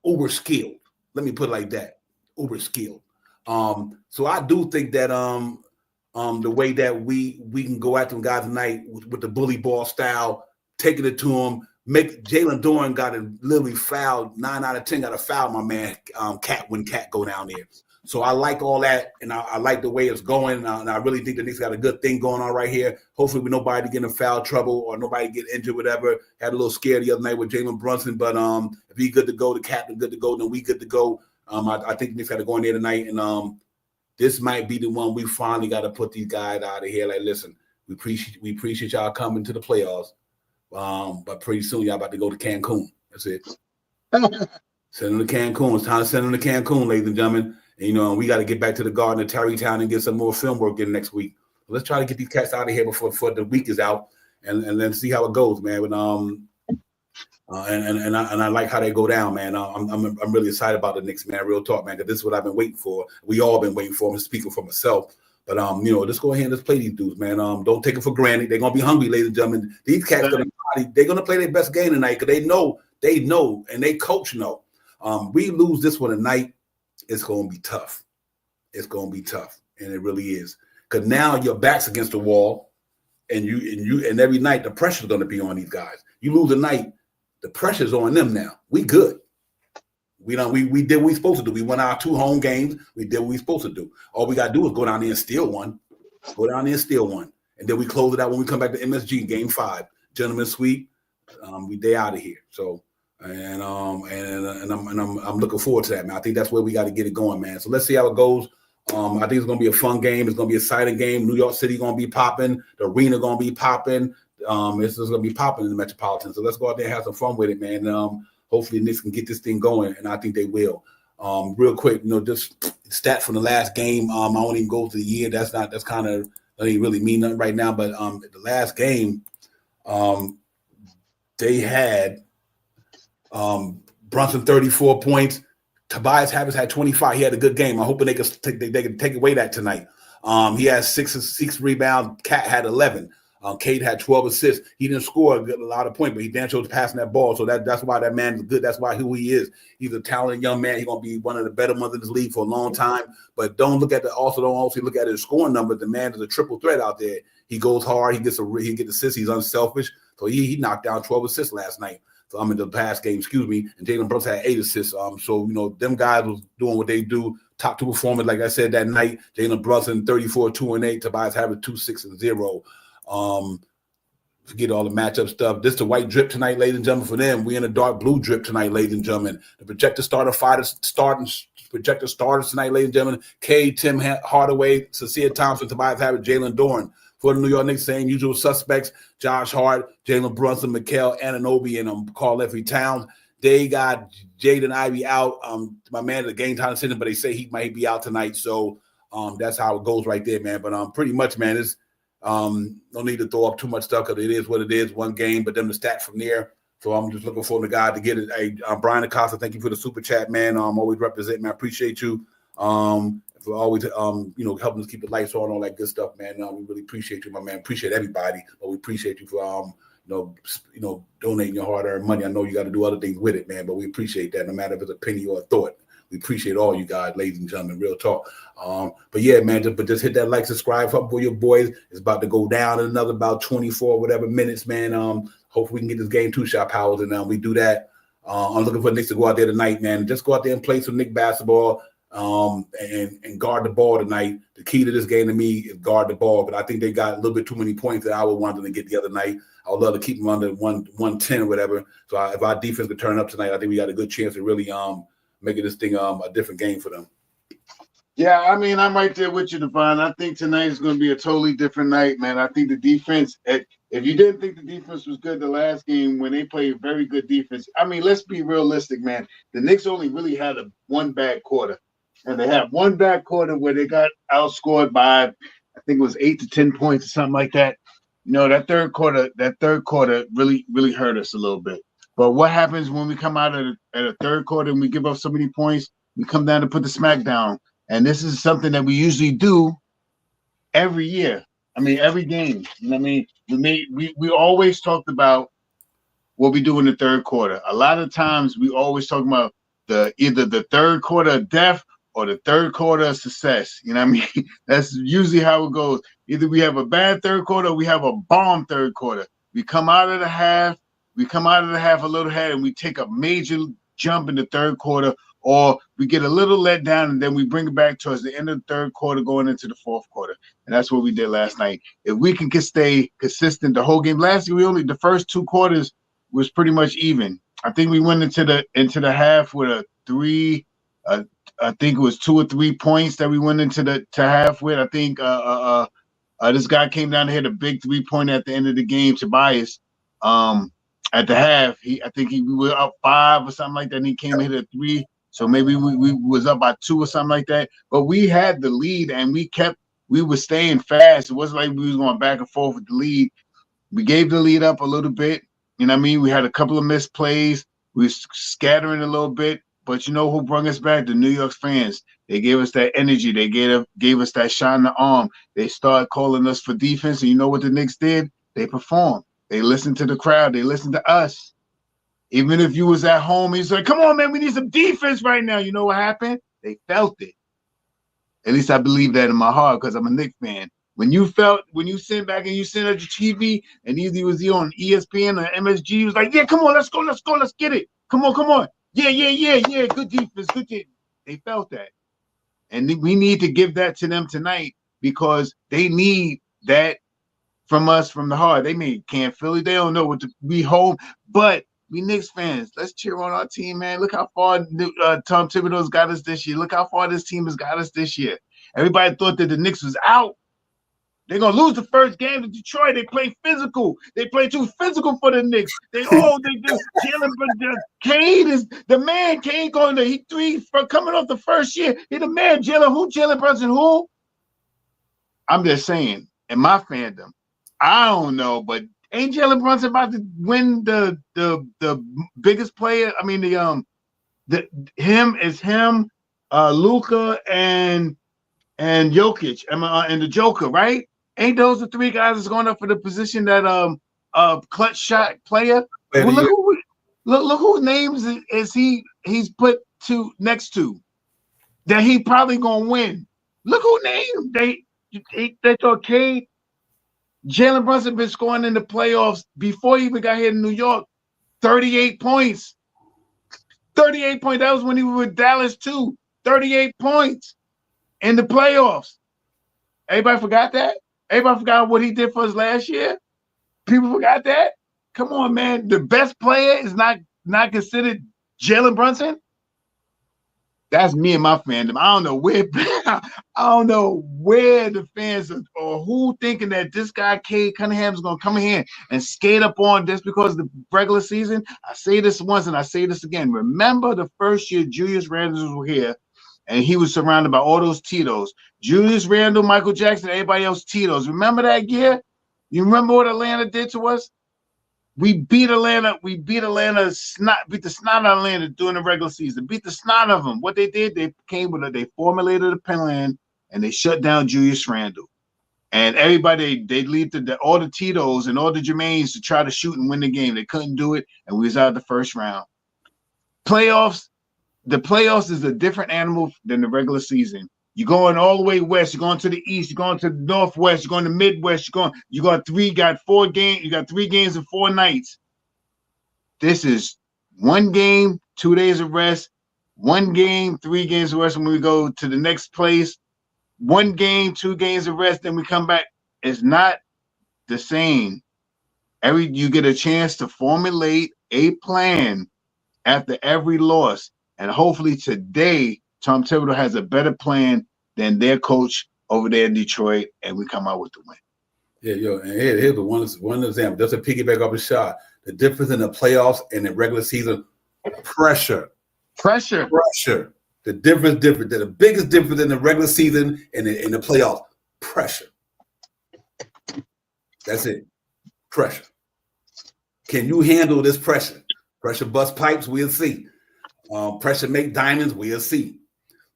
B: uber skilled. Let me put it like that, uber skilled. So I do think that the way that we can go after them guys tonight with the bully ball style, taking it to them. Make Jalen Dorn got to literally foul 9 out of 10 got to foul my man Cat when Cat go down there. So I like all that, and I like the way it's going. And I really think the Knicks got a good thing going on right here. Hopefully, with nobody getting in foul trouble or nobody get injured, whatever. Had a little scare the other night with Jalen Brunson, but if he good to go, the captain good to go, then we good to go. I think the Knicks got to go in there tonight, and this might be the one we finally got to put these guys out of here. Like, listen, we appreciate y'all coming to the playoffs. But pretty soon y'all about to go to Cancun. That's it. Send them to Cancun. It's time to send them to Cancun, ladies and gentlemen. And, we got to get back to the Garden of Tarrytown and get some more film work in next week. Let's try to get these cats out of here before the week is out, and then see how it goes, man. But and I like how they go down, man. I'm really excited about the Knicks, man. Real talk, man. Because this is what I've been waiting for. We all been waiting for. I'm speaking for myself. But let's go ahead and let's play these dudes, man. Don't take it for granted. They're gonna be hungry, ladies and gentlemen. These cats they're gonna play their best game tonight because they know, and they coach know. We lose this one tonight, it's gonna be tough. It's gonna be tough, and it really is. Because now your back's against the wall, and every night the pressure's gonna be on these guys. You lose a night, the pressure's on them now. We good. We did what we supposed to do. We won our 2 home games. We did what we supposed to do. All we gotta do is go down there and steal one. And then we close it out when we come back to MSG game 5. Gentlemen sweep. They out of here. So and I'm looking forward to that, man. I think that's where we got to get it going, man. So let's see how it goes. I think it's gonna be a fun game. It's gonna be a exciting game. New York City gonna be popping. The arena gonna be popping. It's just gonna be popping in the Metropolitan. So let's go out there and have some fun with it, man. Hopefully the Knicks can get this thing going, and I think they will. Real quick, just stat from the last game. I won't even go to the year. That ain't really mean nothing right now. But the last game, they had Brunson 34 points. Tobias Harris had 25. He had a good game. I'm hoping they can take away that tonight. He has six rebounds. Cat had 11. Cade had 12 assists. He didn't score a lot of points, but he damn sure was passing that ball. So that's why that man is good. That's why who he is. He's a talented young man. He's gonna be one of the better ones in this league for a long time. But don't look at don't look at his scoring numbers. The man is a triple threat out there. He goes hard. He gets assists. He's unselfish. So he knocked down 12 assists last night. So I'm in the past game, excuse me. And Jalen Brunson had 8 assists. So them guys was doing what they do. Top 2 performers, like I said that night. Jalen Brunson 34, 2 and 8. Tobias Harris 2, 6 and 0. Forget all the matchup stuff. This is the white drip tonight, ladies and gentlemen. For them, we in a dark blue drip tonight, ladies and gentlemen. The projected starters tonight, ladies and gentlemen. K, Tim Hardaway, Cecilia Thompson, Tobias Harris, Jalen Dorn. For the New York Knicks, same usual suspects: Josh Hart, Jalen Brunson, Mikal Anunoby, and Carl Anthony Towns. They got Jaden Ivey out. My man, the game time decision, but they say he might be out tonight. So that's how it goes right there, man. But pretty much, man, it's no need to throw up too much stuff because it is what it is. One game, but then the stat from there. So I'm just looking for the guy to get it. Hey, Brian Acosta, thank you for the super chat, man. Always represent, man. I appreciate you. For always, helping us keep the lights on, all that good stuff, man. We really appreciate you, my man. Appreciate everybody, but we appreciate you for, donating your hard-earned money. I know you got to do other things with it, man, but we appreciate that, no matter if it's a penny or a thought. We appreciate all you guys, ladies and gentlemen. Real talk. But yeah, man, just hit that like, subscribe up for your boys. It's about to go down in another about 24 whatever minutes, man. Hopefully we can get this game 2 shot powers, and we do that. I'm looking for Knicks to go out there tonight, man. Just go out there and play some Knicks basketball. And guard the ball tonight. The key to this game to me is guard the ball, but I think they got a little bit too many points that I would want them to get the other night. I would love to keep them under 110 or whatever. So if our defense could turn up tonight, I think we got a good chance of really making this thing a different game for them.
C: Yeah, I mean, I'm right there with you, Devon. I think tonight is going to be a totally different night, man. I think the defense, if you didn't think the defense was good the last game when they played very good defense, I mean, let's be realistic, man. The Knicks only really had one bad quarter. And they had one bad quarter where they got outscored by, I think it was 8 to 10 points or something like that. That third quarter really, really hurt us a little bit. But what happens when we come out at a third quarter and we give up so many points? We come down to put the smack down. And this is something that we usually do every year. I mean, every game. I mean, we always talked about what we do in the third quarter. A lot of times we always talk about either the third quarter of death or the third quarter of success. You know what I mean? That's usually how it goes. Either we have a bad third quarter or we have a bomb third quarter. We come out of the half a little ahead and we take a major jump in the third quarter, or we get a little let down and then we bring it back towards the end of the third quarter going into the fourth quarter. And that's what we did last night. If we can stay consistent the whole game. Last year, the first 2 quarters was pretty much even. I think we went into the half with a 3. I think it was 2 or 3 points that we went into the half with. I think this guy came down and hit a big 3-pointer at the end of the game, Tobias. At the half, we were up 5 or something like that, and he came and hit a 3. So maybe we was up by 2 or something like that. But we had the lead, and we were staying fast. It wasn't like we was going back and forth with the lead. We gave the lead up a little bit. You know what I mean? We had a couple of missed plays. We were scattering a little bit. But you know who brought us back? The New York fans. They gave us that energy. They gave us that shot in the arm. They started calling us for defense. And you know what the Knicks did? They performed. They listened to the crowd. They listened to us. Even if you was at home, he's like, come on, man, we need some defense right now. You know what happened? They felt it. At least I believe that in my heart because I'm a Knicks fan. When you sit back and you sit at your TV and either you was on ESPN or MSG, you was like, yeah, come on, let's go, let's get it. Come on. Yeah, good defense, good defense. They felt that. And we need to give that to them tonight because they need that from us from the heart. They can't feel it. They don't know what to be home. But we Knicks fans, let's cheer on our team, man. Look how far Tom Thibodeau's got us this year. Look how far this team has got us this year. Everybody thought that the Knicks was out. They're going to lose the first game to Detroit. They play physical. They play too physical for the Knicks. They do. Kane is the man. Kane going to he 3 for coming off the first year. He the man. Jalen Brunson, who? I'm just saying, in my fandom, I don't know, but Ain't Jalen Brunson about to win the biggest player? I mean, him, Luka and Jokic, and the Joker, right? Ain't those the three guys that's going up for the position that clutch shot player? Well, look whose names is he's put next to that he probably gonna win. Look who named they thought Cade. Jalen Brunson been scoring in the playoffs before he even got here in New York. 38 points. 38 points. That was when he was with Dallas too. 38 points in the playoffs. Everybody forgot that? Everybody forgot what he did for us last year? People forgot that? Come on, man. The best player is not considered Jalen Brunson? That's me and my fandom. I don't know where the fans are, or who thinking that this guy Cade Cunningham is gonna come in here and skate up on just because of the regular season. I say this once and I say this again. Remember the first year Julius Randle was here, and he was surrounded by all those Tito's. Julius Randle, Michael Jackson, everybody else Tito's. Remember that year? You remember what Atlanta did to us? We beat Atlanta. Beat the snot out of Atlanta during the regular season. Beat the snot of them. What they did, they formulated a plan and they shut down Julius Randle. And everybody, they leave all the Tito's and all the Jermaines to try to shoot and win the game. They couldn't do it, and we was out of the first round. The playoffs is a different animal than the regular season. You're going all the way west. You're going to the east. You're going to the northwest. You're going to Midwest. You got 3 games in 4 nights. This is 1 game, 2 days of rest. 1 game, 3 games of rest when we go to the next place. 1 game, 2 games of rest. Then we come back. It's not the same. You get a chance to formulate a plan after every loss, and hopefully today Tom Thibodeau has a better plan than their coach over there in Detroit, and we come out with the win.
B: Yeah, and here's the one example. Just to piggyback off the shot. The difference in the playoffs and the regular season, pressure. The difference. The biggest difference in the regular season and in the playoffs, pressure. That's it. Pressure. Can you handle this pressure? Pressure bust pipes, we'll see. Pressure make diamonds, we'll see.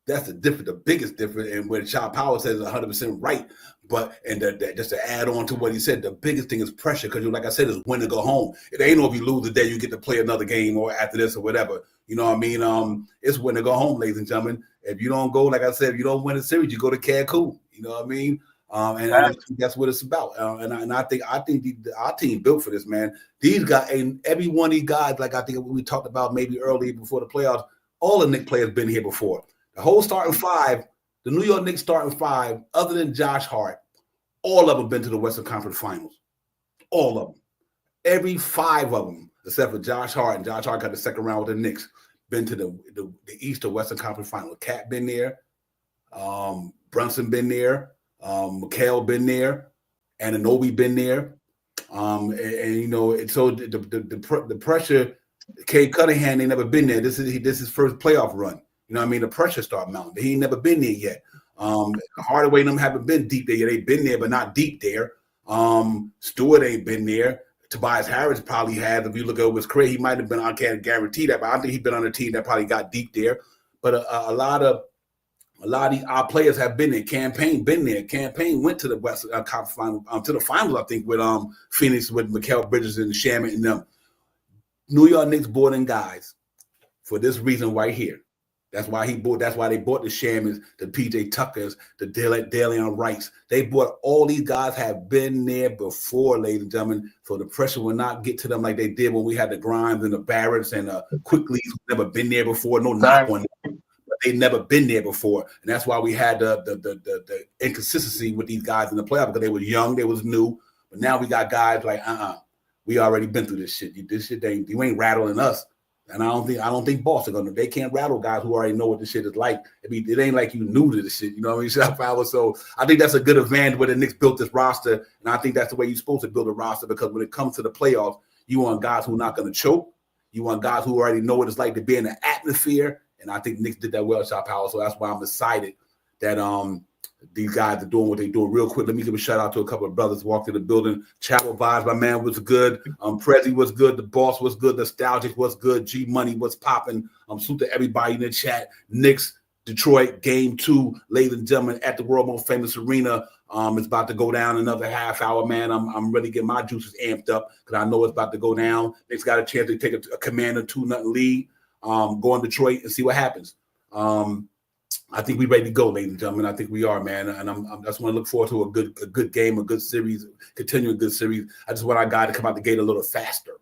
B: That's the difference, the biggest difference, and where Chop Power says 100% right. But just to add on to what he said, the biggest thing is pressure, because like I said, it's win to go home. It ain't no if you lose the day you get to play another game or after this or whatever. You know what I mean? It's win to go home, ladies and gentlemen. If you don't go, like I said, if you don't win a series, you go to Cancun. You know what I mean? And I think that's what it's about. And I think our team built for this, man. These guys, and every one of these guys, like I think we talked about maybe early before the playoffs, all the Knicks players been here before. The whole starting 5, the New York Knicks starting 5, other than Josh Hart, all of them been to the Western Conference Finals. All of them. Every 5 of them, except for Josh Hart, and Josh Hart got the second round with the Knicks, been to the East or Western Conference Finals. Cat been there. Brunson been there. Mikal been there. Anunoby been there. And you know, so the pressure, Cade Cunningham ain't never been there. This is his first playoff run. You know what I mean? The pressure start mounting. He ain't never been there yet. Hardaway and them haven't been deep there yet. They've been there, but not deep there. Stewart ain't been there. Tobias Harris probably has. If you look over his career, he might have been. I can't guarantee that, but I think he's been on a team that probably got deep there. But a lot of our players have been there. Campaign been there. Campaign went to the Western Conference Final, to the finals, I think, with Phoenix, with Mikal Bridges and Shaman and them. New York Knicks brought in guys for this reason right here. That's why they bought the Shamans, the PJ Tuckers, the Dalian Wrights. They bought all these guys have been there before, ladies and gentlemen. So the pressure will not get to them like they did when we had the Grimes and the Barretts and Quickleys who never been there before. No knock on them, but they never been there before, and that's why we had the inconsistency with these guys in the playoff, because they were young, they was new. But now we got guys like we already been through this shit. You ain't rattling us. And I don't think Boston they can't rattle guys who already know what the shit is like. It ain't like you new to the shit, you know what I mean? So I think that's a good advantage where the Knicks built this roster, and I think that's the way you're supposed to build a roster, because when it comes to the playoffs, you want guys who are not going to choke. You want guys who already know what it's like to be in the atmosphere, and I think the Knicks did that well at Shot Power. So that's why I'm excited that These guys are doing what they're doing. Real quick, let me give a shout out to a couple of brothers who walked in the building. Chapel Vibes, my man, was good. Prezi was good. The Boss was good. Nostalgic was good. G Money was popping. Salute to everybody in the chat. Knicks, Detroit, Game 2, ladies and gentlemen, at the world most famous arena. It's about to go down another half hour, man. I'm ready to get my juices amped up because I know it's about to go down. Knicks got a chance to take a command of 2-0 lead, go in Detroit and see what happens. I think we're ready to go, ladies and gentlemen. I think we are, man. And I just want to look forward to a good game, a good series, continuing good series. I just want our guy to come out the gate a little faster.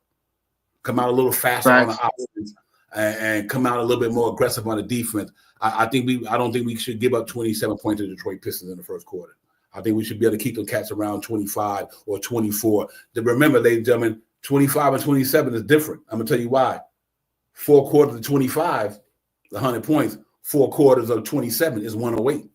B: Come out a little faster on the offense and come out a little bit more aggressive on the defense. I don't think we should give up 27 points to the Detroit Pistons in the first quarter. I think we should be able to keep the Cats around 25 or 24. Remember, ladies and gentlemen, 25 and 27 is different. I'm going to tell you why. 4 quarters of 25, 100 points. 4 quarters of 27 is 108.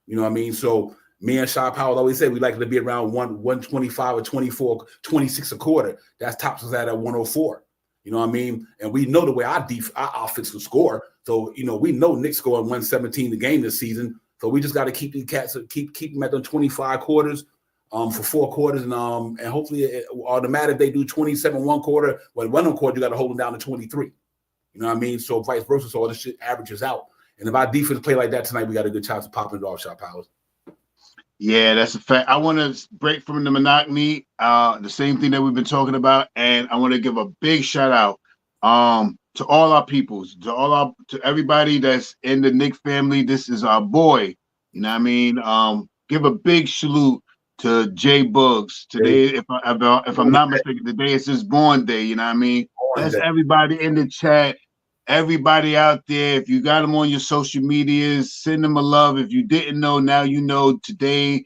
B: You know what I mean? So me and Shy Powell always say we like to be around 125 or 24, 26 a quarter. That tops us at 104. You know what I mean? And we know the way our offense can score. So, we know Knicks scoring 117 a game this season. So we just got to keep the Cats, keep them at the 25 quarters for 4 quarters. And hopefully automatic they do 27 1 quarter. But 1 quarter, you got to hold them down to 23. You know what I mean? So vice versa. So all this shit averages out. And if our defense play like that tonight, we got a good chance of popping it off, Shot Powers.
C: Yeah, that's a fact. I want to break from the monotony, the same thing that we've been talking about, and I want to give a big shout out to all our peoples, to everybody that's in the Knicks family. This is our boy. You know what I mean? Give a big salute to Jay Buggs today. If I'm not mistaken, today is his born day. You know what I mean? That's everybody in the chat. Everybody out there, if you got them on your social medias, send them a love. If you didn't know, now you know. Today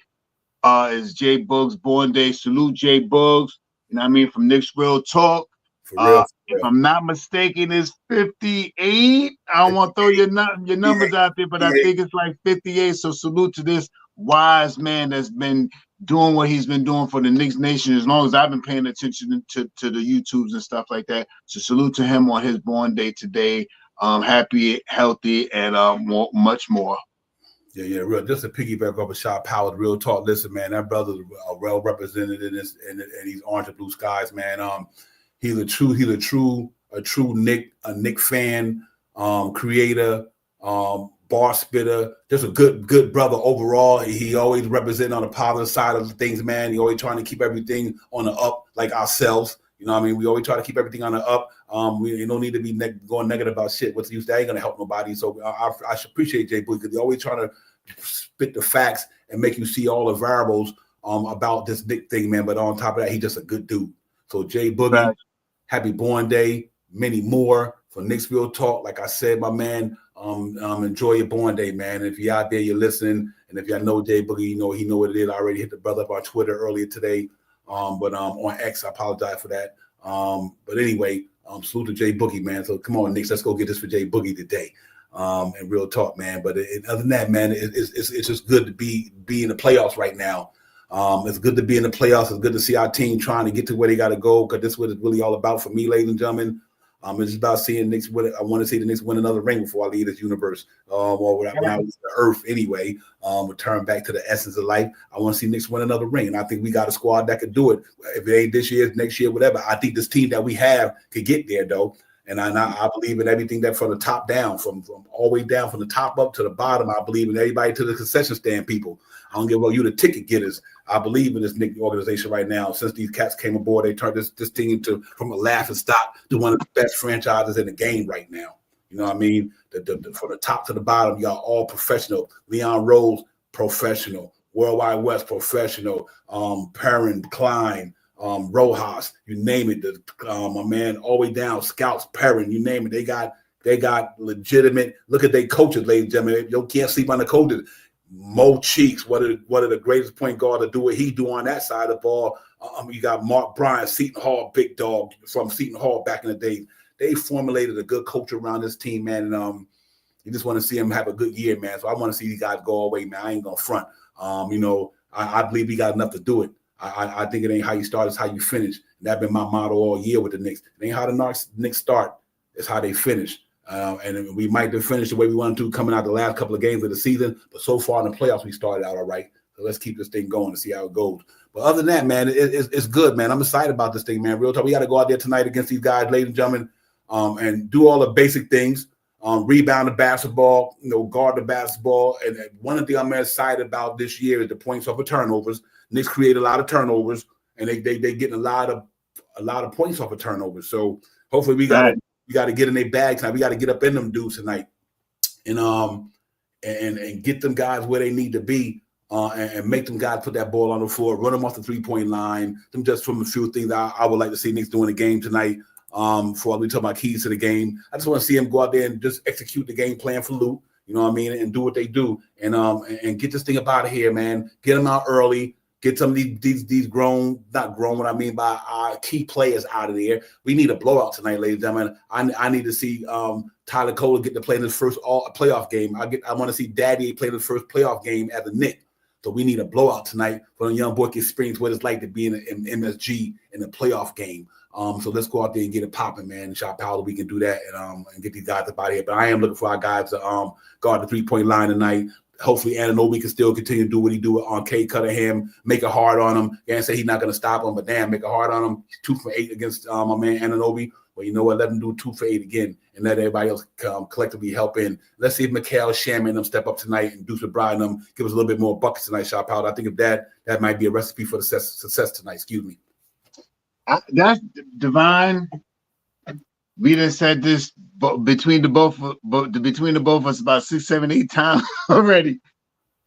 C: is Jay Buggs' born day. Salute Jay Buggs. You know what I mean? From Knicks Real Talk.
B: For real.
C: If I'm not mistaken, it's 58. I don't want to throw your numbers out there, but I think it's like 58. So salute to this wise man that's been doing what he's been doing for the Knicks Nation as long as I've been paying attention to the YouTubes and stuff like that. So salute to him on his born day today. Happy, healthy, and much more.
B: Yeah, real. Just to piggyback off of Shot Power, Real Talk. Listen, man, that brother's well represented in this in these orange and blue skies, man. He's a true Knick fan, creator, bar spitter, just a good brother overall. He always representing on the positive side of things, man. He always trying to keep everything on the up, like ourselves. You know what I mean? We always try to keep everything on the up. We don't need to be going negative about shit. What's the use? That ain't gonna help nobody. So I should appreciate Jay Boy because he always trying to spit the facts and make you see all the variables about this Knick thing, man. But on top of that, he's just a good dude. So Jay Boogie, happy born day, many more for Knicks Real Talk. Like I said, my man, enjoy your born day, man. If you're out there, you're listening, and if y'all know Jay Boogie, he know what it is. I already hit the brother up on Twitter earlier today, but on X, I apologize for that. But anyway, salute to Jay Boogie, man. So come on, Knicks, let's go get this for Jay Boogie today. And Real Talk, man. But other than that, man, it's just good to be in the playoffs right now. It's good to be in the playoffs. It's good to see our team trying to get to where they got to go because this is what it's really all about for me, ladies and gentlemen. It's about seeing Knicks win. I want to see the Knicks win another ring before I leave this universe, or when I leave the earth anyway. Return back to the essence of life. I want to see Knicks win another ring, and I think we got a squad that could do it. If it ain't this year, next year, whatever. I think this team that we have could get there, though. And I believe in everything that from the top down, from all the way down, from the top up to the bottom. I believe in everybody to the concession stand people. I don't give a you the ticket getters. I believe in this Knicks organization right now. Since these cats came aboard, they turned this team into from a laughing stock to one of the best franchises in the game right now. You know what I mean? From the top to the bottom, y'all all professional. Leon Rose, professional. Worldwide West, professional. Perrin, Klein, Rojas, you name it. My man, all the way down, Scouts, Perrin, you name it. They got legitimate. Look at their coaches, ladies and gentlemen. You can't sleep on the coaches. Mo Cheeks, one of the greatest point guard to do what he do on that side of the ball. You got Mark Bryant, Seton Hall, big dog from Seton Hall back in the day. They formulated a good culture around this team, man. And you just want to see them have a good year, man. So I want to see these guys go away, man. I ain't gonna front. I believe we got enough to do it. I think it ain't how you start, it's how you finish. And that's been my motto all year with the Knicks. It ain't how the Knicks start, it's how they finish. And we might have finished the way we wanted to coming out the last couple of games of the season. But so far in the playoffs, we started out all right. So let's keep this thing going and see how it goes. But other than that, man, it's good, man. I'm excited about this thing, man. Real talk. We got to go out there tonight against these guys, ladies and gentlemen, and do all the basic things. Rebound the basketball, guard the basketball. And one of the things I'm excited about this year is the points off of turnovers. Knicks create a lot of turnovers, and they getting a lot of points off of turnovers. So hopefully we got to get in their bag tonight. We got to get up in them dudes tonight, and get them guys where they need to be, and make them guys put that ball on the floor, run them off the 3-point line. Them just from a few things I would like to see Knicks doing the game tonight. Before we talk about keys to the game, I just want to see them go out there and just execute the game plan for Lou. You know what I mean, and do what they do, and get this thing up out of here, man. Get them out early. Get some of these not grown, what I mean by our key players out of there. We need a blowout tonight, ladies and gentlemen. I need to see Tyler Kohler get to play in his first playoff game. I want to see Daddy play his first playoff game as a Knick. So we need a blowout tonight for the young boy to experience what it's like to be in MSG in a playoff game. So let's go out there and get it popping, man. And shot power, we can do that and get these guys up out of here. But I am looking for our guys to guard the 3-point line tonight. Hopefully, Anunoby can still continue to do what he do on Cade Cunningham, make it hard on him. Can't say he's not going to stop him, but damn, make it hard on him. 2 for 8 against my man Anunoby. Well, you know what? Let him do 2 for 8 again and let everybody else collectively help in. Let's see if Mikal Shammy and them step up tonight and Deuce McBride and them give us a little bit more buckets tonight, Shot Powder. I think if that might be a recipe for success tonight. Excuse me.
C: That's Divine. We done said this between the both of us about 6, 7, 8 times already.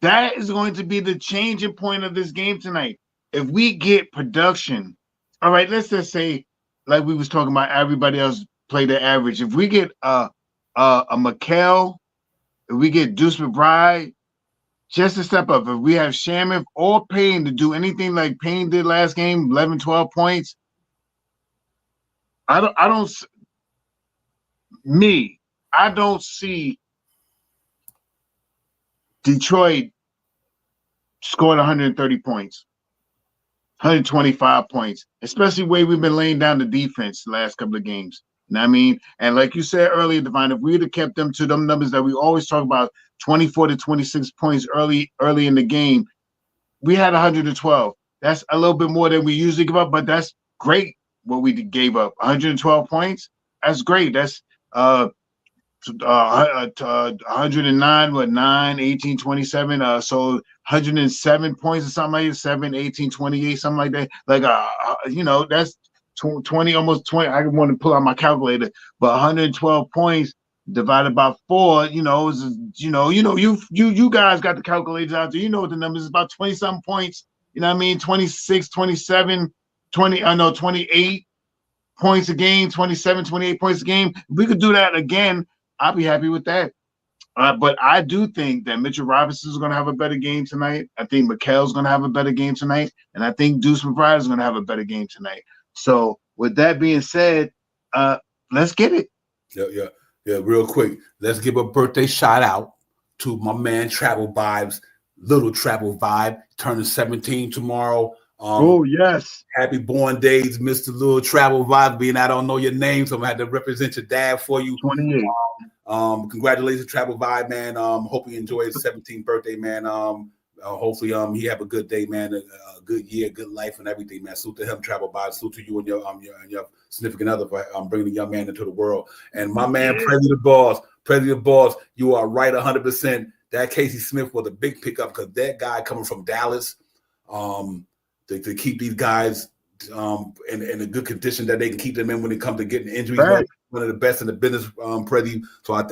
C: That is going to be the changing point of this game tonight. If we get production, all right, let's just say, like we was talking about, everybody else play the average. If we get a Mikal, if we get Deuce McBride, just to step up. If we have Shamif or Payne to do anything like Payne did last game, 11, 12 points, I don't see Detroit scored 130 points, 125 points, especially the way we've been laying down the defense the last couple of games. You know what I mean? And like you said earlier, Divine, if we would have kept them to them numbers that we always talk about, 24 to 26 points early in the game, we had 112. That's a little bit more than we usually give up, but that's great what we gave up. 112 points, that's great. That's 109, 9, 18, 27. So 107 points or something like that, 7, 18, 28, something like that. Like, that's 20, almost 20. I want to pull out my calculator, but 112 points divided by 4, you guys got the calculators out there. You know what the numbers is, about 20-something points. You know what I mean? 26, 27, 28 points a game, 27, 28 points a game. If we could do that again, I'll be happy with that. But I do think that Mitchell Robinson is going to have a better game tonight. I think Mikal's going to have a better game tonight. And I think Deuce McBride is going to have a better game tonight. So with that being said, let's get it.
B: Yeah. Real quick, let's give a birthday shout out to my man Travel Vibes, Little Travel Vibe, turning 17 tomorrow.
C: Oh, yes.
B: Happy born days, Mr. Little Travel Vibes. Being I don't know your name, so I'm going to have to represent your dad for you.
C: 28.
B: Congratulations, Travel Vibe, man. Hope he enjoys his 17th birthday, man. Hopefully he have a good day, man. A good year, good life, and everything, man. Salute to him, Travel Vibes. Salute to you and your significant other for bringing the young man into the world. And my man, President Boss, you are right 100%. That Casey Smith was a big pickup because that guy coming from Dallas, to keep these guys in a good condition that they can keep them in when it comes to getting injuries.
C: Right.
B: One of the best in the business, Prezi. So I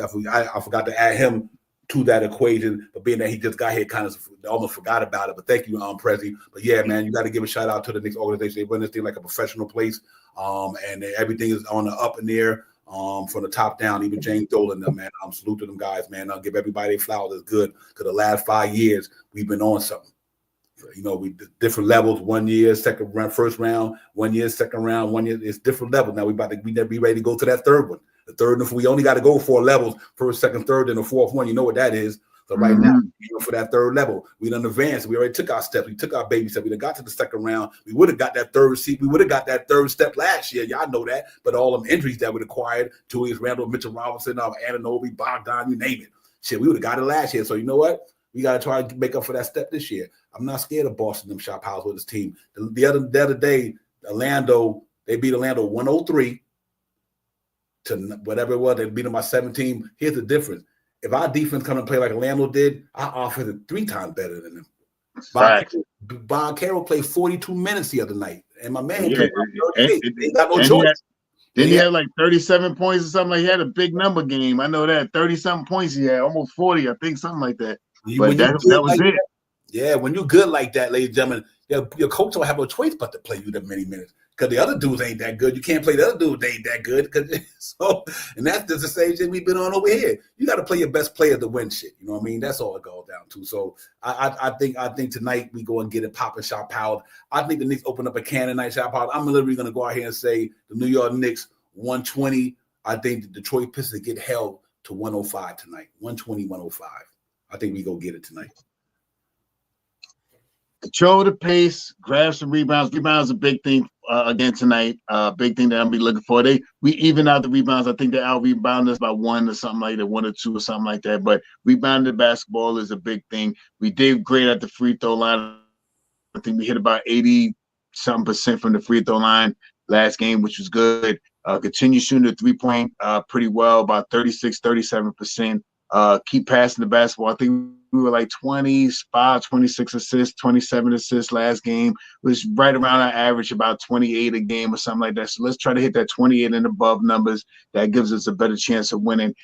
B: forgot to add him to that equation, but being that he just got here, kind of almost forgot about it. But thank you, Prezi. But yeah, man, you got to give a shout out to the Knicks organization. They run this thing like a professional place, and everything is on the up and there, from the top down. Even James Dolan, them, man. Salute to them guys, man. I'll give everybody their flowers. That's good because the last 5 years we've been on something. We different levels. 1 year, second round, first round. 1 year, second round. 1 year. It's different levels. Now we be ready to go to that third one. The third, if we only got to go 4 levels, first, second, third, and the fourth one, you know what that is. So right now, for that third level, we done advanced. We already took our steps. We took our baby steps. We done got to the second round. We would have got that third seat. We would have got that third step last year. Y'all know that. But all them injuries that we acquired, Julius Randle, Mitchell Robinson, Anunoby, Bogdan, you name it. Shit, we would have got it last year. So you know what? We got to try to make up for that step this year. I'm not scared of Boston, them shop house with this team. The other day, Orlando, they beat Orlando 103 to whatever it was. They beat them by 17. Here's the difference. If our defense come and play like Orlando did, our offense is 3 times better than them. Bob Carroll played 42 minutes the other night, and my man played 38. They got no choice.
C: Then he had like 37 points or something. Like he had a big number game. I know that 30-something points he had, almost 40, I think, something like that. But that was it.
B: Yeah, when you're good like that, ladies and gentlemen, your coach don't have no choice but to play you that many minutes. Because the other dudes ain't that good. You can't play the other dudes, they ain't that good. And that's just the same thing we've been on over here. You got to play your best player to win shit. You know what I mean? That's all it goes down to. So I think tonight we go and get it popping, shot powered. I think the Knicks open up a can tonight, shot powered. I'm literally going to go out here and say the New York Knicks 120. I think the Detroit Pistons get held to 105 tonight. 120, 105. I think we go get it tonight.
C: Control the pace, grab some rebounds. Rebounds is a big thing again tonight. Big thing that I'll be looking for. We even out the rebounds. I think they out rebound us by 1 or something like that, 1 or 2 or something like that. But rebounding basketball is a big thing. We did great at the free throw line. I think we hit about 80-something% from the free throw line last game, which was good. Continue shooting the 3-point pretty well, about 36-37%. Keep passing the basketball. I think we were like 25, 26 assists, 27 assists last game, which is right around our average, about 28 a game or something like that. So let's try to hit that 28 and above numbers. That gives us a better chance of winning.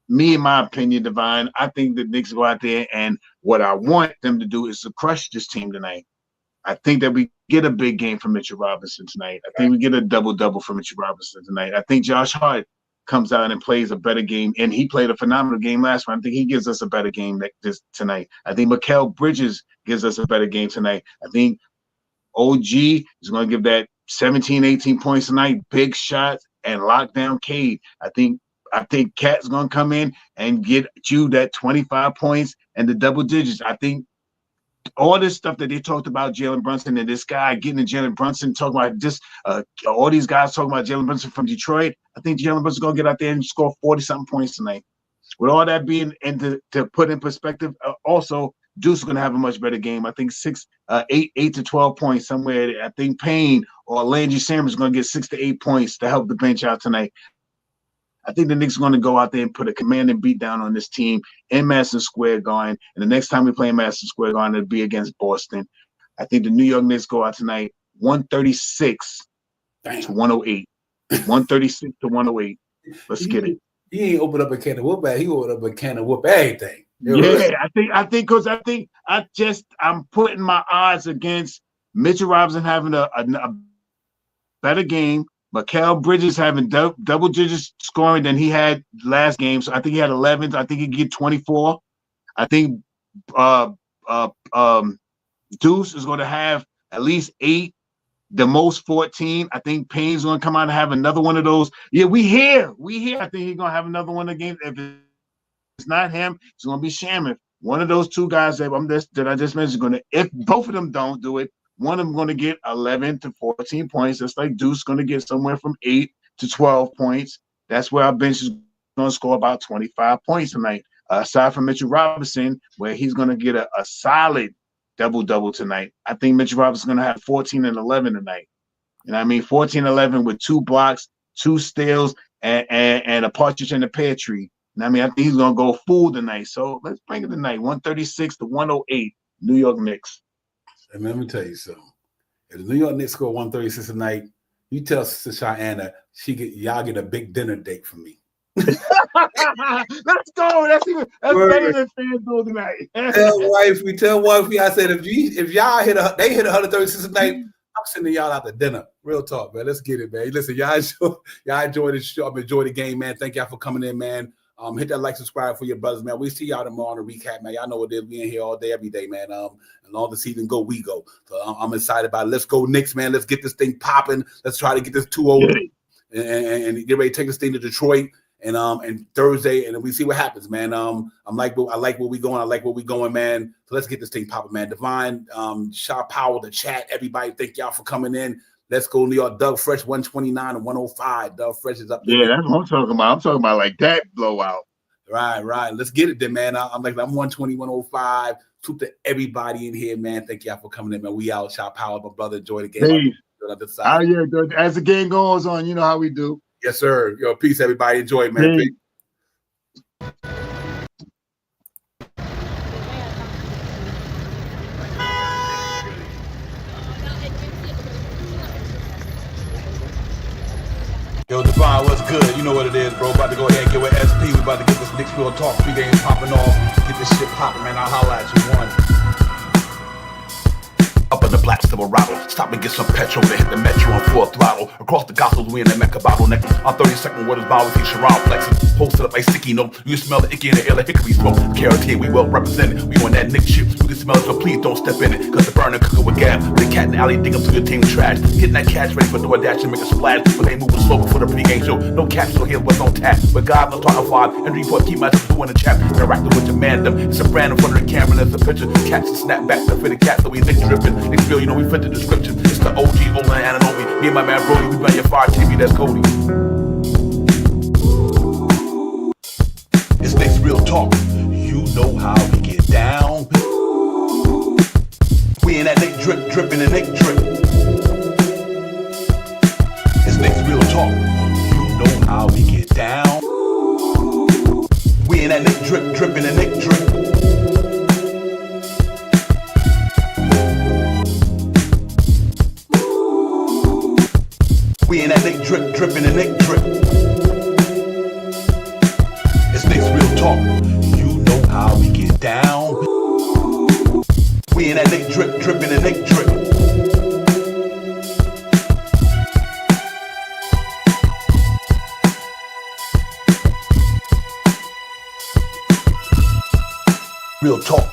C: Me, in my opinion, Divine, I think the Knicks go out there, and what I want them to do is to crush this team tonight. I think that we get a big game from Mitchell Robinson tonight. I think we get a double-double from Mitchell Robinson tonight. I think Josh Hart comes out and plays a better game, and he played a phenomenal game last round. I think he gives us a better game tonight. I think Mikal Bridges gives us a better game tonight. I think OG is going to give that 17, 18 points tonight, big shots, and lock down Cade. I think Cat's going to come in and get you that 25 points and the double digits. I think all this stuff that they talked about Jalen Brunson and this guy getting to Jalen Brunson, talking about just all these guys talking about Jalen Brunson from Detroit. I think Jalen Brunson's going to get out there and score 40-something points tonight. With all that being, and to put in perspective, also, Deuce is going to have a much better game. I think 8 to 12 points somewhere. I think Payne or Landry Sanders is going to get 6 to 8 points to help the bench out tonight. I think the Knicks are going to go out there and put a commanding beat down on this team in Madison Square Garden. And the next time we play in Madison Square Garden, it'll be against Boston. I think the New York Knicks go out tonight 136 to 108. 136 to 108. Let's get it.
B: He ain't opened up a can of whoop. He opened up a can of whoop everything.
C: Yeah, I think because I'm putting my odds against Mitchell Robinson having a better game. Mikal Bridges having double digits scoring than he had last game. So I think he had 11. I think he could get 24. I think Deuce is going to have at least 8, the most 14. I think Payne's going to come out and have another one of those. Yeah, we here. I think he's going to have another one again. If it's not him, it's going to be Shaman. One of those two guys that I just mentioned is going to, if both of them don't do it, one of them going to get 11 to 14 points. That's like Deuce going to get somewhere from 8 to 12 points. That's where our bench is going to score about 25 points tonight. Aside from Mitchell Robinson, where he's going to get a solid double-double tonight. I think Mitchell Robinson's going to have 14 and 11 tonight. You know what I mean? 14-11 with 2 blocks, 2 steals, and a partridge in the pear tree. You know what I mean? I think he's going to go full tonight. So let's bring it tonight. 136 to 108, New York Knicks.
B: And let me tell you something. If the New York Knicks score 136 tonight, you tell Sister Cheyenne y'all get a big dinner date from me.
C: Let's go. That's better than FanDuel tonight.
B: Tell wifey, I said if y'all hit 136 tonight, I'm sending y'all out to dinner. Real talk, man. Let's get it, man. Listen, y'all enjoy the show. Enjoy the game, man. Thank y'all for coming in, man. Hit that like, subscribe for your brothers, man. We see y'all tomorrow on the recap, man. Y'all know what it is. We in here all day, every day, man. And long the season go, we go. So I'm excited about it. Let's go Knicks, man. Let's get this thing popping. Let's try to get this 2-0 and get ready to take this thing to Detroit and Thursday, and we see what happens, man. I like where we going. I like where we going, man. So let's get this thing popping, man. Divine, Shaw Power, the chat, everybody. Thank y'all for coming in. Let's go, New York. Doug Fresh, 129 and 105. Doug Fresh is up there.
C: Yeah, that's what I'm talking about. I'm talking about like that blowout.
B: Right. Let's get it then, man. I'm 120, 105. Salute to everybody in here, man. Thank y'all for coming in, man. We out. Shaw Power, my brother. Enjoy the game.
C: Peace.
B: Yeah,
C: as the game goes on, you know how we do.
B: Yes, sir. Yo, peace, everybody. Enjoy it, man.
C: Peace.
A: Yo, Divine, what's good? You know what it is, bro. About to go ahead and get with SP. We about to get this Knicks Real Talk pregame popping off. Get this shit popping, man. I'll holla at you. One. Up in the black Silverado, stop and get some petrol to hit the metro on full throttle. Across the Gospels, we in the Mecca bottleneck. On 32nd, what is bound with Sharon flexing. Posted up like sticky note. You smell the icky in the air like hickory smoke. Carrot here, we well represented. We on that Knicks shit. You can smell it, so please don't step in it. Cause the burner cooking with gas. The cat in the alley dig up to your team trash. Getting that cash ready for DoorDash and make a splash. But they moving slow before the pregame show. No capsule here, what's on tap. But God, no talking five. And report, keep my blue in the chat. Interacting with your mandem. It's a brand in front of the camera. That's a picture. Catch and snap back to fit the cat. So we Knicks dripping. Knicks feel, you know, we fit the description. It's the OG, Olin, and Ananobi. Me and my man Brody, we run your fire TV, that's Cody. It's Knicks Real Talk. You know how we get down. We in that Knick drip, dripping and Knick drip. It's Knicks Real Talk. You know how we get down. We in that Knick drip, dripping and Knick drip. We in that Knick drip, dripping and Knick drip. It's Knicks Real Talk. You know how we get down. We in that Knick drip, dripping and Knick drip. Real Talk.